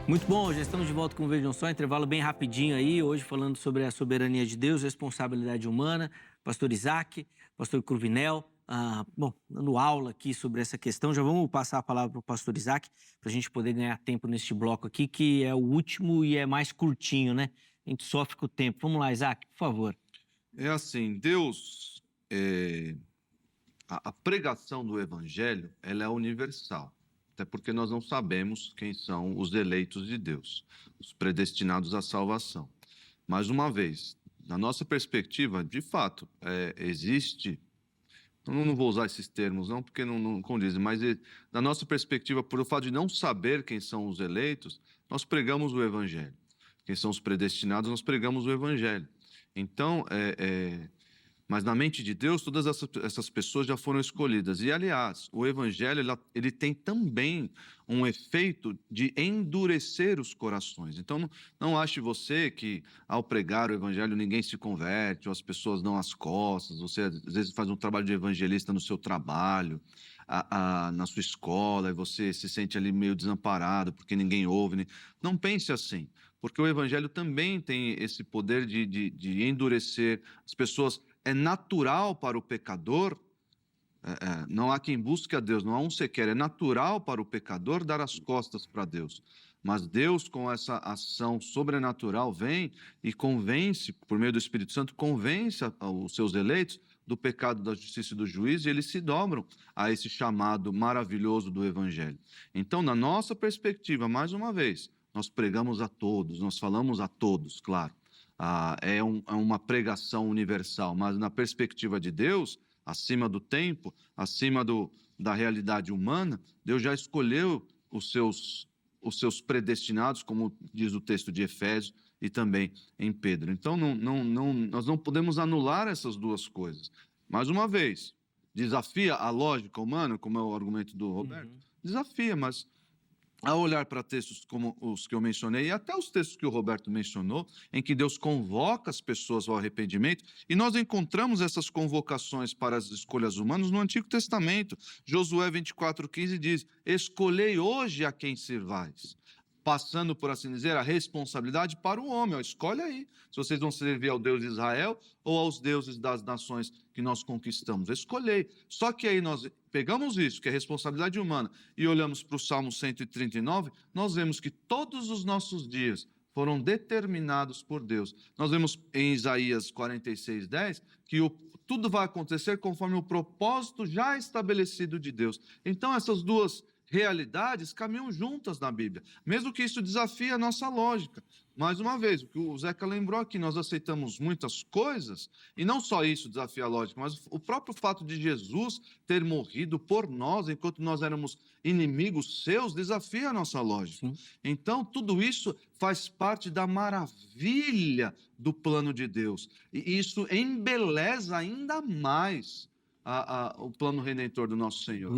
Muito bom, já estamos de volta com o Vejam Só, intervalo bem rapidinho aí, hoje falando sobre a soberania de Deus, responsabilidade humana, pastor Isaac, pastor Cruvinel, dando aula aqui sobre essa questão. Já vamos passar a palavra para o pastor Isaac, para a gente poder ganhar tempo neste bloco aqui, que é o último e é mais curtinho, né? A gente sofre com o tempo. Vamos lá, Isaac, por favor. É assim, Deus, a pregação do evangelho, ela é universal. Até porque nós não sabemos quem são os eleitos de Deus, os predestinados à salvação. Mais uma vez, na nossa perspectiva, de fato, existe... Eu não vou usar esses termos, não, porque não condizem, mas na nossa perspectiva, por o fato de não saber quem são os eleitos, nós pregamos o evangelho. Quem são os predestinados, nós pregamos o evangelho. Então, Mas na mente de Deus, todas essas pessoas já foram escolhidas. E, aliás, o evangelho ele tem também um efeito de endurecer os corações. Então, não ache você que, ao pregar o evangelho, ninguém se converte, ou as pessoas dão as costas, você, às vezes, faz um trabalho de evangelista no seu trabalho, na sua escola, e você se sente ali meio desamparado, porque ninguém ouve. Né? Não pense assim, porque o evangelho também tem esse poder de endurecer as pessoas. É natural para o pecador, não há quem busque a Deus, não há um sequer, é natural para o pecador dar as costas para Deus. Mas Deus, com essa ação sobrenatural, vem e convence, por meio do Espírito Santo, convence os seus eleitos do pecado, da justiça e do juízo, e eles se dobram a esse chamado maravilhoso do Evangelho. Então, na nossa perspectiva, mais uma vez, nós pregamos a todos, nós falamos a todos, claro. É uma pregação universal, mas na perspectiva de Deus, acima do tempo, acima da realidade humana, Deus já escolheu os seus predestinados, como diz o texto de Efésios e também em Pedro. Então, nós não podemos anular essas duas coisas. Mais uma vez, desafia a lógica humana, como é o argumento do Roberto, desafia, mas ao olhar para textos como os que eu mencionei, e até os textos que o Roberto mencionou, em que Deus convoca as pessoas ao arrependimento, e nós encontramos essas convocações para as escolhas humanas no Antigo Testamento. Josué 24:15 diz: escolhei hoje a quem servais. Passando, por assim dizer, a responsabilidade para o homem. Escolhe aí, se vocês vão servir ao Deus de Israel ou aos deuses das nações que nós conquistamos. Escolhei. Só que aí nós pegamos isso, que é responsabilidade humana, e olhamos para o Salmo 139, nós vemos que todos os nossos dias foram determinados por Deus. Nós vemos em Isaías 46:10 que tudo vai acontecer conforme o propósito já estabelecido de Deus. Então, essas duas realidades caminham juntas na Bíblia, mesmo que isso desafie a nossa lógica. Mais uma vez, o que o Zeca lembrou aqui, nós aceitamos muitas coisas, e não só isso desafia a lógica, mas o próprio fato de Jesus ter morrido por nós, enquanto nós éramos inimigos seus, desafia a nossa lógica. Sim. Então, tudo isso faz parte da maravilha do plano de Deus, e isso embeleza ainda mais o plano redentor do nosso Senhor.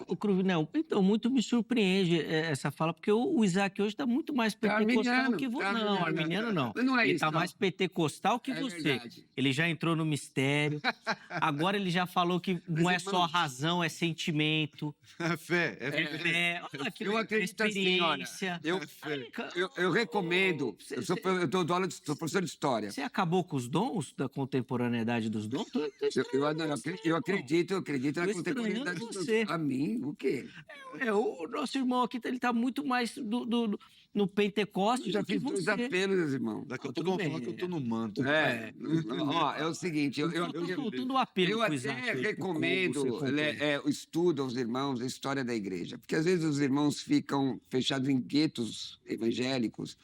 O Cruvinel, então, muito me surpreende essa fala, porque o Isaac hoje está muito mais pentecostal que você. Não, arminiano não. Não é ele isso, está mais pentecostal que você. Verdade. Ele já entrou no mistério, agora ele já falou que não é só razão, é sentimento. É fé, é fé. Olha que eu acredito experiência. Assim, eu recomendo, eu dou aula, sou professor de história. Você acabou com os dons da contemporaneidade dos dons? Eu acredito na contemporaneidade dos dons. A mim, o quê? O nosso irmão aqui, ele está muito mais no Pentecoste. Já fiz dois apelos, irmão. Daqui a pouco eu vou falar que eu estou no manto. É o seguinte, eu até recomendo o estudo aos irmãos da história da igreja, porque às vezes os irmãos ficam fechados em guetos evangélicos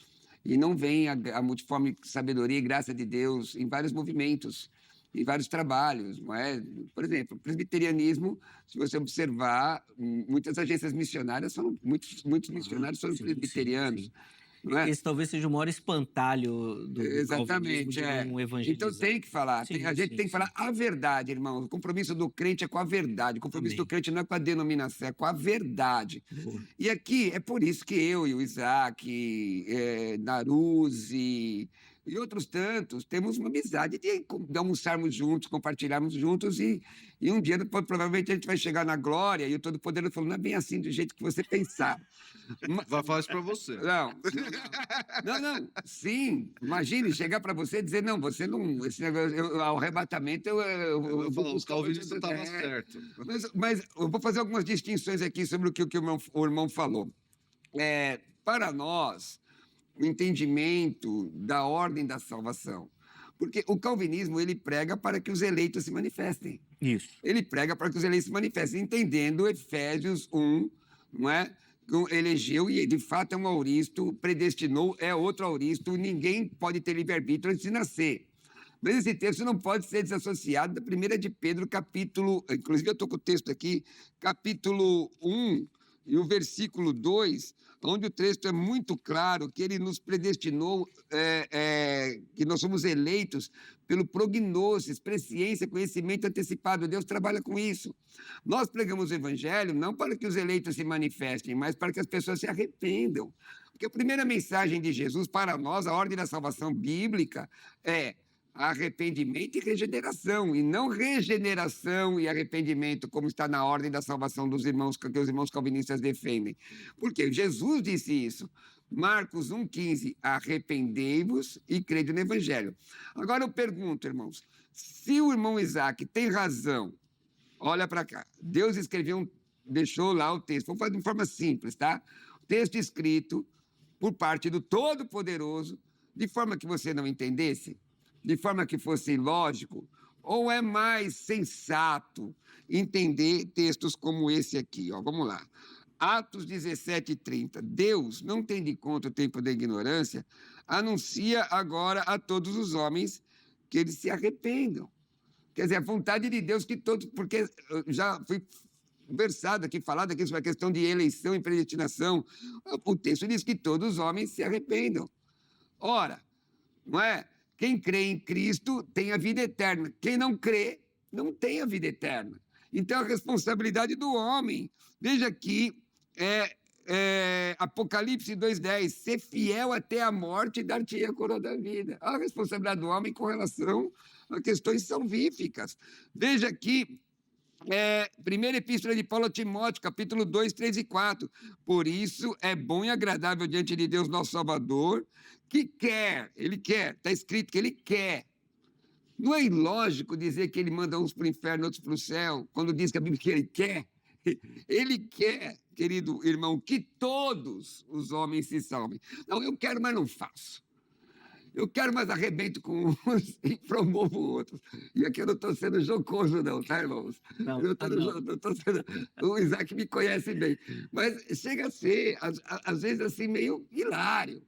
e não veem a multiforme sabedoria e graça de Deus em vários movimentos, em vários trabalhos, não é? Por exemplo, o presbiterianismo, se você observar, muitas agências missionárias muitos missionários são presbiterianos. Sim. Não é? Esse talvez seja o maior espantalho do exatamente, um evangelizador. Então tem que falar, a gente tem que falar a verdade, irmão. O compromisso do crente é com a verdade. O compromisso do crente não é com a denominação, é com a verdade. Boa. E aqui é por isso que eu e o Isaac, Naruzzi e outros tantos temos uma amizade de almoçarmos juntos, compartilharmos juntos e um dia provavelmente a gente vai chegar na glória e o Todo-Poderoso falou, não é bem assim do jeito que você pensar. Vai falar isso para você. Não. Sim, imagine chegar para você e dizer, não, você não, esse negócio, ao arrebatamento eu vou buscar o Calvinista estava certo. Mas eu vou fazer algumas distinções aqui sobre o que o irmão falou. Para nós, o entendimento da ordem da salvação. Porque o calvinismo, ele prega para que os eleitos se manifestem. Isso. Ele prega para que os eleitos se manifestem, entendendo Efésios 1, não é? Elegeu e, de fato, é um auristo, predestinou, é outro auristo, ninguém pode ter livre-arbítrio antes de nascer. Mas esse texto não pode ser desassociado da 1 de Pedro, capítulo... Inclusive, eu estou com o texto aqui, capítulo 1, E o versículo 2, onde o texto é muito claro, que ele nos predestinou, que nós somos eleitos pelo prognosis, presciência, conhecimento antecipado. Deus trabalha com isso. Nós pregamos o evangelho não para que os eleitos se manifestem, mas para que as pessoas se arrependam. Porque a primeira mensagem de Jesus para nós, a ordem da salvação bíblica, é arrependimento e regeneração, e não regeneração e arrependimento, como está na ordem da salvação dos irmãos, que os irmãos calvinistas defendem. Porque Jesus disse isso. Marcos 1,15, arrependei-vos e crede no evangelho. Agora eu pergunto, irmãos, se o irmão Isaac tem razão, olha para cá, Deus escreveu, deixou lá o texto, vamos fazer de forma simples, tá? O texto escrito por parte do Todo-Poderoso, de forma que você não entendesse, de forma que fosse lógico, ou é mais sensato entender textos como esse aqui? Ó, vamos lá. Atos 17:30. Deus, não tendo em conta o tempo da ignorância, anuncia agora a todos os homens que eles se arrependam. Quer dizer, a vontade de Deus que todos... Porque eu já fui versado aqui, falado aqui sobre a questão de eleição e predestinação. O texto diz que todos os homens se arrependam. Ora, não é? Quem crê em Cristo tem a vida eterna. Quem não crê, não tem a vida eterna. Então, a responsabilidade do homem. Veja aqui, Apocalipse 2,10. Ser fiel até a morte e dar-te a coroa da vida. A responsabilidade do homem com relação a questões salvíficas. Veja aqui, primeira epístola de Paulo a Timóteo, capítulo 2, 3 e 4. Por isso é bom e agradável diante de Deus, nosso Salvador, que quer, ele quer, está escrito que ele quer. Não é ilógico dizer que ele manda uns para o inferno, outros para o céu, quando diz que a Bíblia que ele quer. Ele quer, querido irmão, que todos os homens se salvem. Não, eu quero, mas não faço. Eu quero, mas arrebento com uns e promovo outros. E aqui eu não estou sendo jocoso, não, tá, irmãos? Não, Eu não estou sendo... O Isaac me conhece bem. Mas chega a ser, às vezes, assim, meio hilário.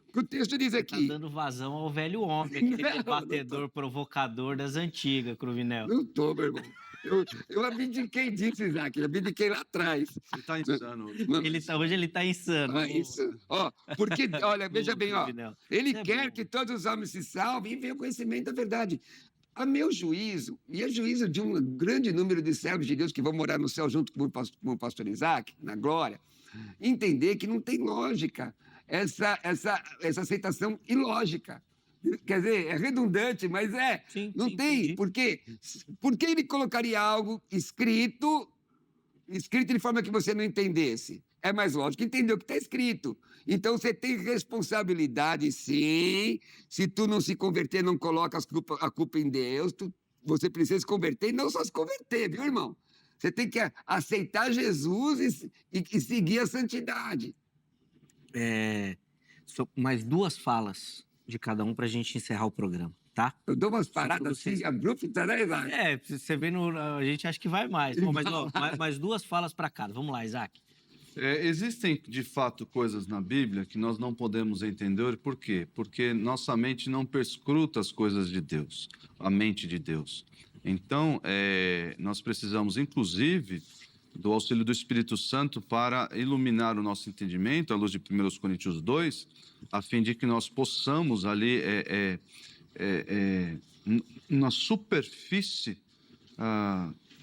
O que o texto diz Tá aqui... dando vazão ao velho homem, aquele Não, debatedor, provocador das antigas, Cruvinel. Não estou, meu irmão. Eu abdiquei disso, Isaac. Eu abdiquei lá atrás. Ele está insano. Hoje ele tá insano. Ah, isso. Ó, porque, olha, veja bem, ó. Cruvinel. Ele Isso é quer bom. que todos os homens se salvem e venham ao conhecimento da verdade. A meu juízo, e a juízo de um grande número de servos de Deus que vão morar no céu junto com o pastor Isaac, na glória, entender que não tem lógica essa aceitação ilógica. Quer dizer, é redundante, mas Sim, não sim, tem. entendi. Por quê? Por que ele colocaria algo escrito de forma que você não entendesse? É mais lógico entender o que está escrito. Então, você tem responsabilidade, sim. Se tu não se converter, não coloca a culpa em Deus. Você precisa se converter e não só se converter, viu, irmão? Você tem que aceitar Jesus e seguir a santidade. Mais duas falas de cada um para a gente encerrar o programa, tá? Eu dou umas Só pra paradas vocês. assim, abruptas, né, Isaac? Você vê a gente acha que vai mais. Bom, mas ó, mais duas falas para cada. Vamos lá, Isaac. Existem, de fato, coisas na Bíblia que nós não podemos entender. Por quê? Porque nossa mente não perscruta as coisas de Deus, a mente de Deus. Então, nós precisamos, inclusive, do auxílio do Espírito Santo para iluminar o nosso entendimento, à luz de 1 Coríntios 2, a fim de que nós possamos ali, na superfície,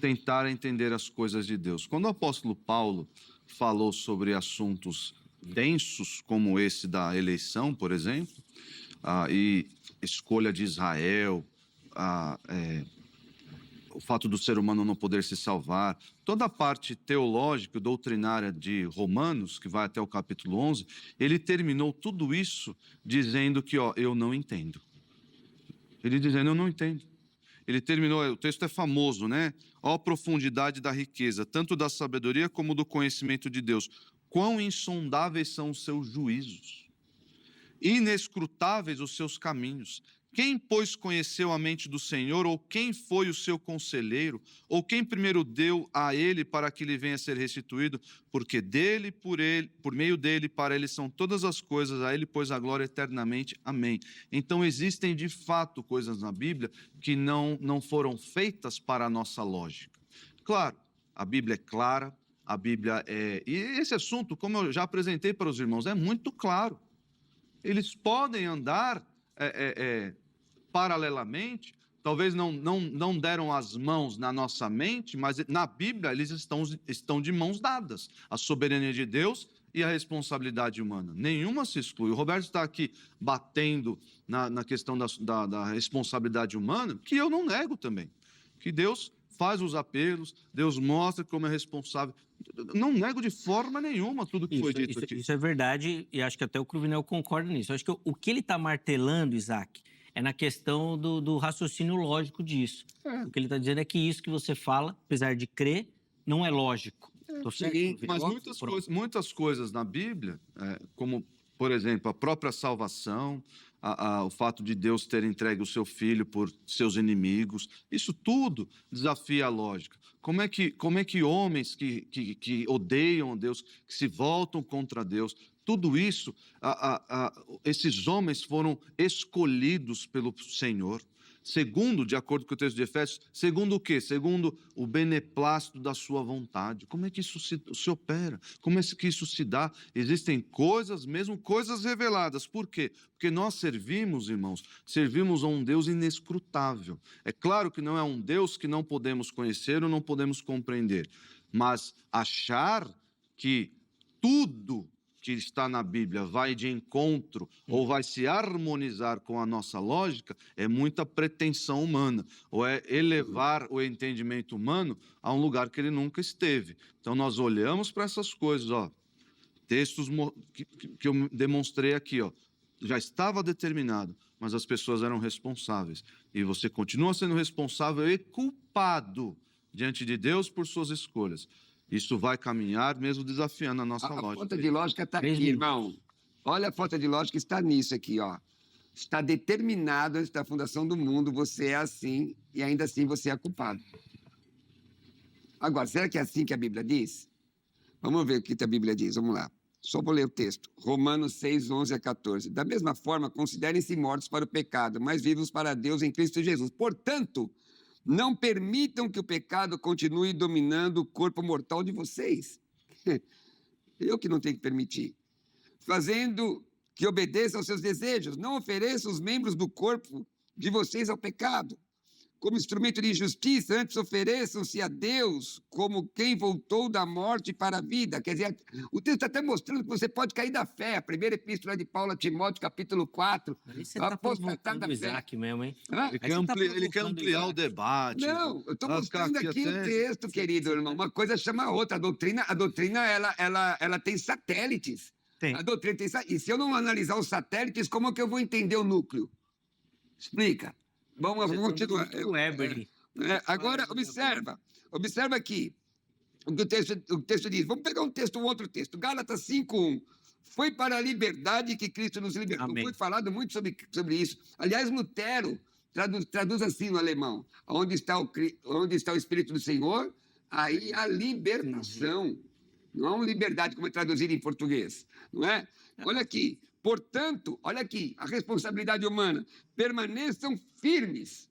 tentar entender as coisas de Deus. Quando o apóstolo Paulo falou sobre assuntos densos, como esse da eleição, por exemplo, e escolha de Israel, o fato do ser humano não poder se salvar, toda a parte teológica, doutrinária de Romanos, que vai até o capítulo 11, ele terminou tudo isso dizendo que, eu não entendo. Ele dizendo, eu não entendo. Ele terminou, o texto é famoso, né? Ó a profundidade da riqueza, tanto da sabedoria como do conhecimento de Deus. Quão insondáveis são os seus juízos, inescrutáveis os seus caminhos. Quem, pois, conheceu a mente do Senhor, ou quem foi o seu conselheiro, ou quem primeiro deu a ele para que lhe venha a ser restituído? Porque dele, por meio dele, para ele são todas as coisas, a ele, pois, a glória eternamente. Amém. Então, existem, de fato, coisas na Bíblia que não foram feitas para a nossa lógica. Claro, a Bíblia é clara, a Bíblia é... E esse assunto, como eu já apresentei para os irmãos, é muito claro. Eles podem andar paralelamente, talvez não deram as mãos na nossa mente, mas na Bíblia eles estão de mãos dadas. A soberania de Deus e a responsabilidade humana. Nenhuma se exclui. O Roberto está aqui batendo na questão da responsabilidade humana, que eu não nego também. Que Deus faz os apelos, Deus mostra como é responsável. Não nego de forma nenhuma tudo que foi dito aqui. Isso é verdade, e acho que até o Cruvinel concorda nisso. Eu acho que o que ele está martelando, Isaac, é na questão do raciocínio lógico disso. O que ele está dizendo é que isso que você fala, apesar de crer, não é lógico. Tô certo? Sim, Mas muitas coisas na Bíblia, como, por exemplo, a própria salvação, o fato de Deus ter entregue o seu filho por seus inimigos, isso tudo desafia a lógica. Como é que homens que odeiam Deus, que se voltam contra Deus, tudo isso, esses homens foram escolhidos pelo Senhor, segundo, de acordo com o texto de Efésios, segundo o quê? Segundo o beneplácito da sua vontade. Como é que isso se opera? Como é que isso se dá? Existem coisas, mesmo coisas reveladas. Por quê? Porque nós servimos, irmãos, servimos a um Deus inescrutável. É claro que não é um Deus que não podemos conhecer ou não podemos compreender, mas achar que tudo que está na Bíblia vai de encontro ou vai se harmonizar com a nossa lógica é muita pretensão humana, ou é elevar o entendimento humano a um lugar que ele nunca esteve. Então nós olhamos para essas coisas, textos que eu demonstrei aqui, já estava determinado, mas as pessoas eram responsáveis. E você continua sendo responsável e culpado diante de Deus por suas escolhas. Isso vai caminhar mesmo desafiando a nossa lógica. A falta de lógica está aqui, irmão. Olha, a falta de lógica está nisso aqui, Está determinado antes da fundação do mundo, você é assim e ainda assim você é culpado. Agora, será que é assim que a Bíblia diz? Vamos ver o que a Bíblia diz, vamos lá. Só vou ler o texto. Romanos 6, 11 a 14. Da mesma forma, considerem-se mortos para o pecado, mas vivos para Deus em Cristo Jesus. Portanto, não permitam que o pecado continue dominando o corpo mortal de vocês. Eu que não tenho que permitir. Fazendo que obedeçam aos seus desejos. Não ofereçam os membros do corpo de vocês ao pecado como instrumento de injustiça, antes ofereçam-se a Deus como quem voltou da morte para a vida. Quer dizer, o texto está até mostrando que você pode cair da fé. A primeira epístola de Paulo a Timóteo, capítulo 4. Aí você está provocando o Isaac mesmo, hein? Ele quer ampliar o debate. Não, eu estou mostrando aqui o texto, querido irmão. Uma coisa chama a outra. A doutrina ela tem satélites. Tem. A doutrina tem satélites. E se eu não analisar os satélites, como é que eu vou entender o núcleo? Explica. Vamos continuar. Agora, observa aqui o que o texto diz. Vamos pegar um outro texto. Gálatas 5:1. Foi para a liberdade que Cristo nos libertou. Amém. Foi falado muito sobre isso. Aliás, Lutero traduz assim no alemão. Onde está o Espírito do Senhor, aí a libertação. Não liberdade como é traduzido em português. Não é? Olha aqui. Portanto, olha aqui, a responsabilidade humana. Permaneçam firmes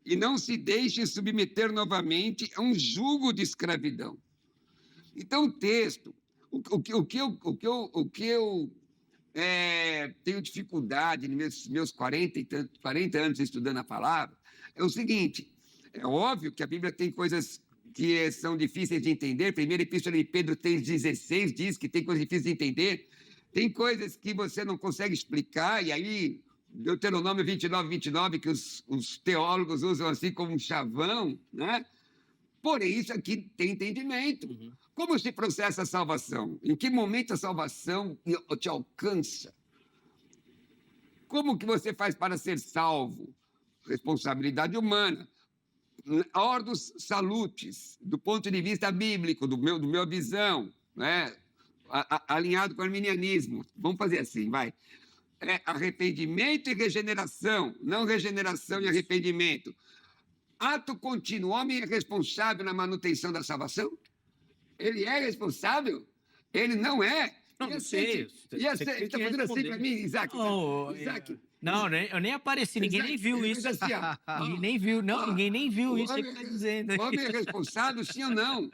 e não se deixem submeter novamente a um jugo de escravidão. Então, o texto, o que eu tenho dificuldade nos meus 40 anos estudando a palavra, é o seguinte: é óbvio que a Bíblia tem coisas que são difíceis de entender. Primeira Epístola de Pedro 3,16 diz que tem coisas difíceis de entender. Tem coisas que você não consegue explicar, e aí, Deuteronômio 29, que os teólogos usam assim como um chavão, né? Porém, isso aqui tem entendimento. Como se processa a salvação? Em que momento a salvação te alcança? Como que você faz para ser salvo? Responsabilidade humana. Ordus salutis, do ponto de vista bíblico, do meu visão, né? Alinhado com o arminianismo. Vamos fazer assim, vai. Arrependimento e regeneração, não regeneração e arrependimento. Ato contínuo. O homem é responsável na manutenção da salvação? Ele é responsável? Ele não é? Não sei. Você está fazendo assim para mim, Isaac? Oh, Isaac, Não, eu nem apareci, ninguém nem viu Ele isso. fez assim, ó. Ninguém nem viu, não, ninguém nem viu isso que está dizendo. O homem é responsável, sim ou não?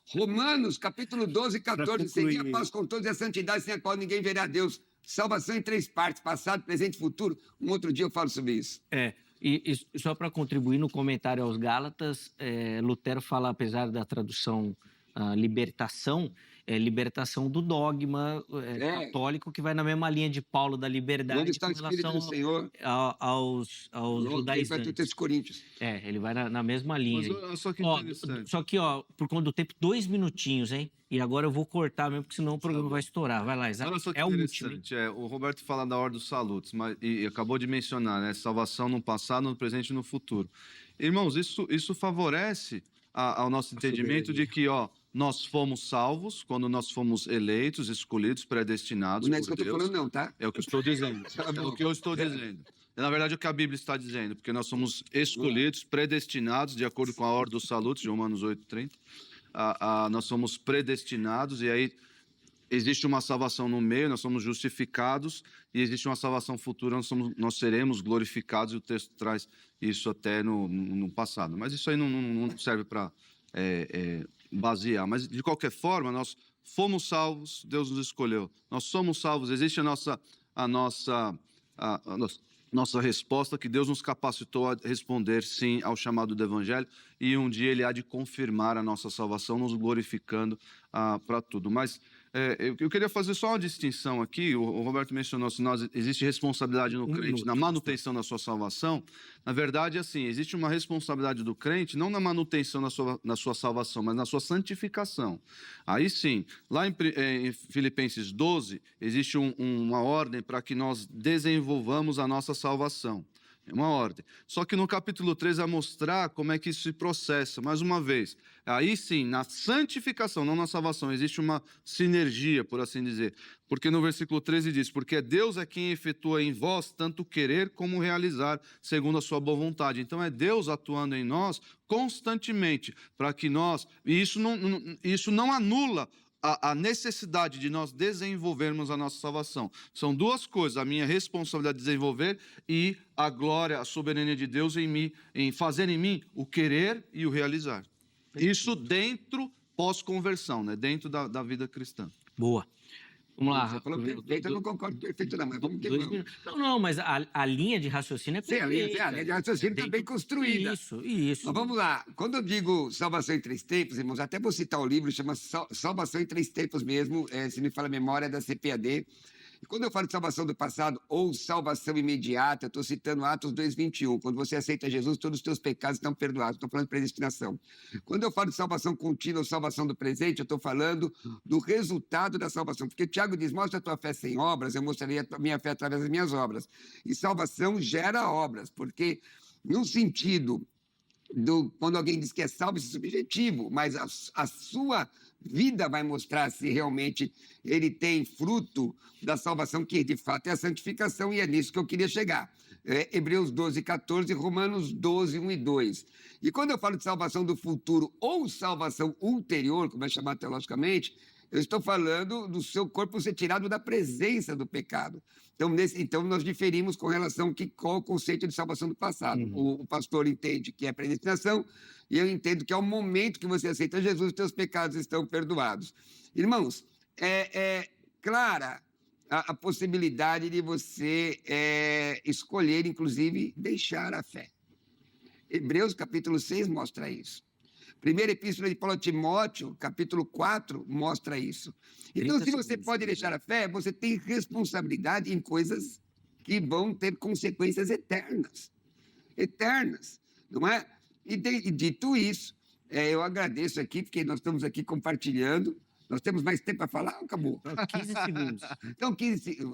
Romanos, capítulo 12, 14. Segui a paz com todos e a santidade, sem a qual ninguém verá a Deus. Salvação em 3 partes, passado, presente e futuro. Um outro dia eu falo sobre isso. E só para contribuir no comentário aos Gálatas, Lutero fala, apesar da tradução libertação, libertação do dogma católico, que vai na mesma linha de Paulo da liberdade Onde está o com Espírito relação do Senhor? aos Ele vai judaizantes. ter Coríntios. Ele vai na mesma linha. Mas olha só que Ó, interessante. só que, por conta do tempo, 2 minutinhos, hein? E agora eu vou cortar mesmo, porque senão o programa vai estourar. Vai lá, Isaac. Olha só que É o último, hein? interessante. O Roberto fala da ordem dos salutos, mas, e acabou de mencionar, né? Salvação no passado, no presente e no futuro. Irmãos, isso favorece ao nosso entendimento de que, nós fomos salvos quando nós fomos eleitos, escolhidos, predestinados Não é isso por que eu estou Deus. falando, não, tá? É o que eu estou dizendo. Tá É bom. o que eu estou dizendo. É, na verdade, o que a Bíblia está dizendo, porque nós somos escolhidos, predestinados, de acordo com a ordem dos salutos, de Romanos 8:30. Nós somos predestinados, e aí existe uma salvação no meio, nós somos justificados, e existe uma salvação futura, nós seremos glorificados, e o texto traz isso até no passado. Mas isso aí não serve para basear. Mas, de qualquer forma, nós fomos salvos, Deus nos escolheu. Nós somos salvos, existe a nossa resposta, que Deus nos capacitou a responder sim ao chamado do Evangelho, e um dia Ele há de confirmar a nossa salvação, nos glorificando para tudo. Mas eu queria fazer só uma distinção aqui. O Roberto mencionou se existe responsabilidade no crente na manutenção da sua salvação. Na verdade, assim, existe uma responsabilidade do crente não na manutenção da sua salvação, mas na sua santificação. Aí sim, lá em Filipenses 12, existe uma ordem para que nós desenvolvamos a nossa salvação. É uma ordem. Só que no capítulo 3 vai mostrar como é que isso se processa. Mais uma vez, aí sim, na santificação, não na salvação, existe uma sinergia, por assim dizer. Porque no versículo 13 diz, porque Deus é quem efetua em vós tanto querer como realizar, segundo a sua boa vontade. Então é Deus atuando em nós constantemente, para que nós... E isso não anula a necessidade de nós desenvolvermos a nossa salvação. São duas coisas: a minha responsabilidade de desenvolver e a glória, a soberania de Deus em fazer em mim o querer e o realizar. Isso dentro, pós-conversão, né? Dentro da vida cristã. Boa. Vamos lá. Você falou perfeito, eu não concordo perfeito, não, mas vamos que vamos. Não, mas a linha de raciocínio é Sim, a perfeita. linha de raciocínio está bem construída. Isso. Mas vamos lá. Quando eu digo salvação em 3 tempos, irmãos, até vou citar o livro, chama Salvação em 3 tempos mesmo, se me fala a memória, da CPAD. E quando eu falo de salvação do passado ou salvação imediata, eu estou citando Atos 2:21. Quando você aceita Jesus, todos os teus pecados estão perdoados. Estou falando de predestinação. Quando eu falo de salvação contínua ou salvação do presente, eu estou falando do resultado da salvação. Porque o Tiago diz, mostra a tua fé sem obras, eu mostrarei a minha fé através das minhas obras. E salvação gera obras, porque no sentido... quando alguém diz que é salvo, isso é subjetivo, mas a sua vida vai mostrar se realmente ele tem fruto da salvação, que de fato é a santificação, e é nisso que eu queria chegar. Hebreus 12:14, Romanos 12:1 e 2. E quando eu falo de salvação do futuro ou salvação ulterior, como é chamado teologicamente, eu estou falando do seu corpo ser tirado da presença do pecado. Então nós diferimos com relação qual o conceito de salvação do passado. O pastor entende que é predestinação, e eu entendo que é o momento que você aceita Jesus, os teus pecados estão perdoados. Irmãos, é clara a possibilidade de você escolher, inclusive, deixar a fé. Hebreus capítulo 6 mostra isso. Primeira Epístola de Paulo a Timóteo, capítulo 4, mostra isso. Então, se você pode deixar a fé, você tem responsabilidade em coisas que vão ter consequências eternas. Eternas, não é? E dito isso, eu agradeço aqui, porque nós estamos aqui compartilhando. Nós temos mais tempo para falar ou acabou? 15 segundos. Então,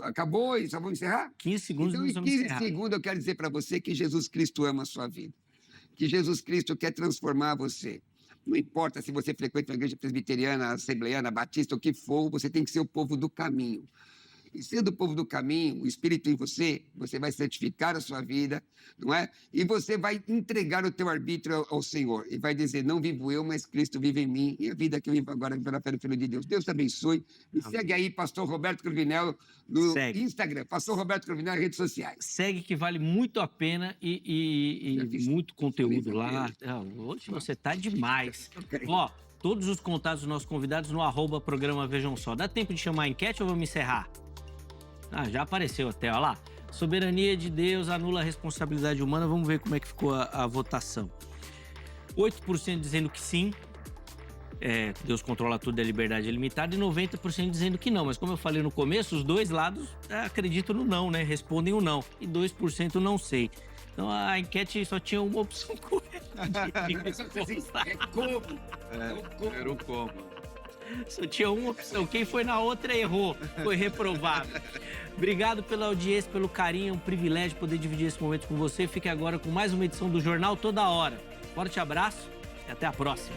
acabou e só vamos encerrar? 15 segundos Então, nós em vamos 15 encerrar. segundos, eu quero dizer para você que Jesus Cristo ama a sua vida. Que Jesus Cristo quer transformar você. Não importa se você frequenta uma igreja presbiteriana, assembleiana, batista, o que for, você tem que ser o povo do caminho. E sendo o povo do caminho, o Espírito em você, você vai santificar a sua vida, não é? E você vai entregar o teu arbítrio ao Senhor. E vai dizer, não vivo eu, mas Cristo vive em mim. E a vida que eu vivo agora pela fé no Filho de Deus. Deus te abençoe. Me segue aí, Pastor Roberto Cruvinel, no Segue. Instagram. Pastor Roberto Cruvinel nas redes sociais. Segue que vale muito a pena e Já fiz muito conteúdo 3 lá. vezes. Hoje você tá demais. Ok. Ó, todos os contatos dos nossos convidados no @programa Vejam Só. Dá tempo de chamar a enquete ou vamos encerrar? Ah, já apareceu até, olha lá. Soberania de Deus anula a responsabilidade humana. Vamos ver como é que ficou a votação. 8% dizendo que sim. Deus controla tudo, a liberdade é limitada, e 90% dizendo que não. Mas como eu falei no começo, os dois lados acreditam no não, né? Respondem o não. E 2% não sei. Então a enquete só tinha uma opção correta de resposta. É como? Era o como. Só tinha uma opção. Quem foi na outra errou. Foi reprovado. Obrigado pela audiência, pelo carinho. É um privilégio poder dividir esse momento com você. Fique agora com mais uma edição do Jornal Toda Hora. Forte abraço e até a próxima.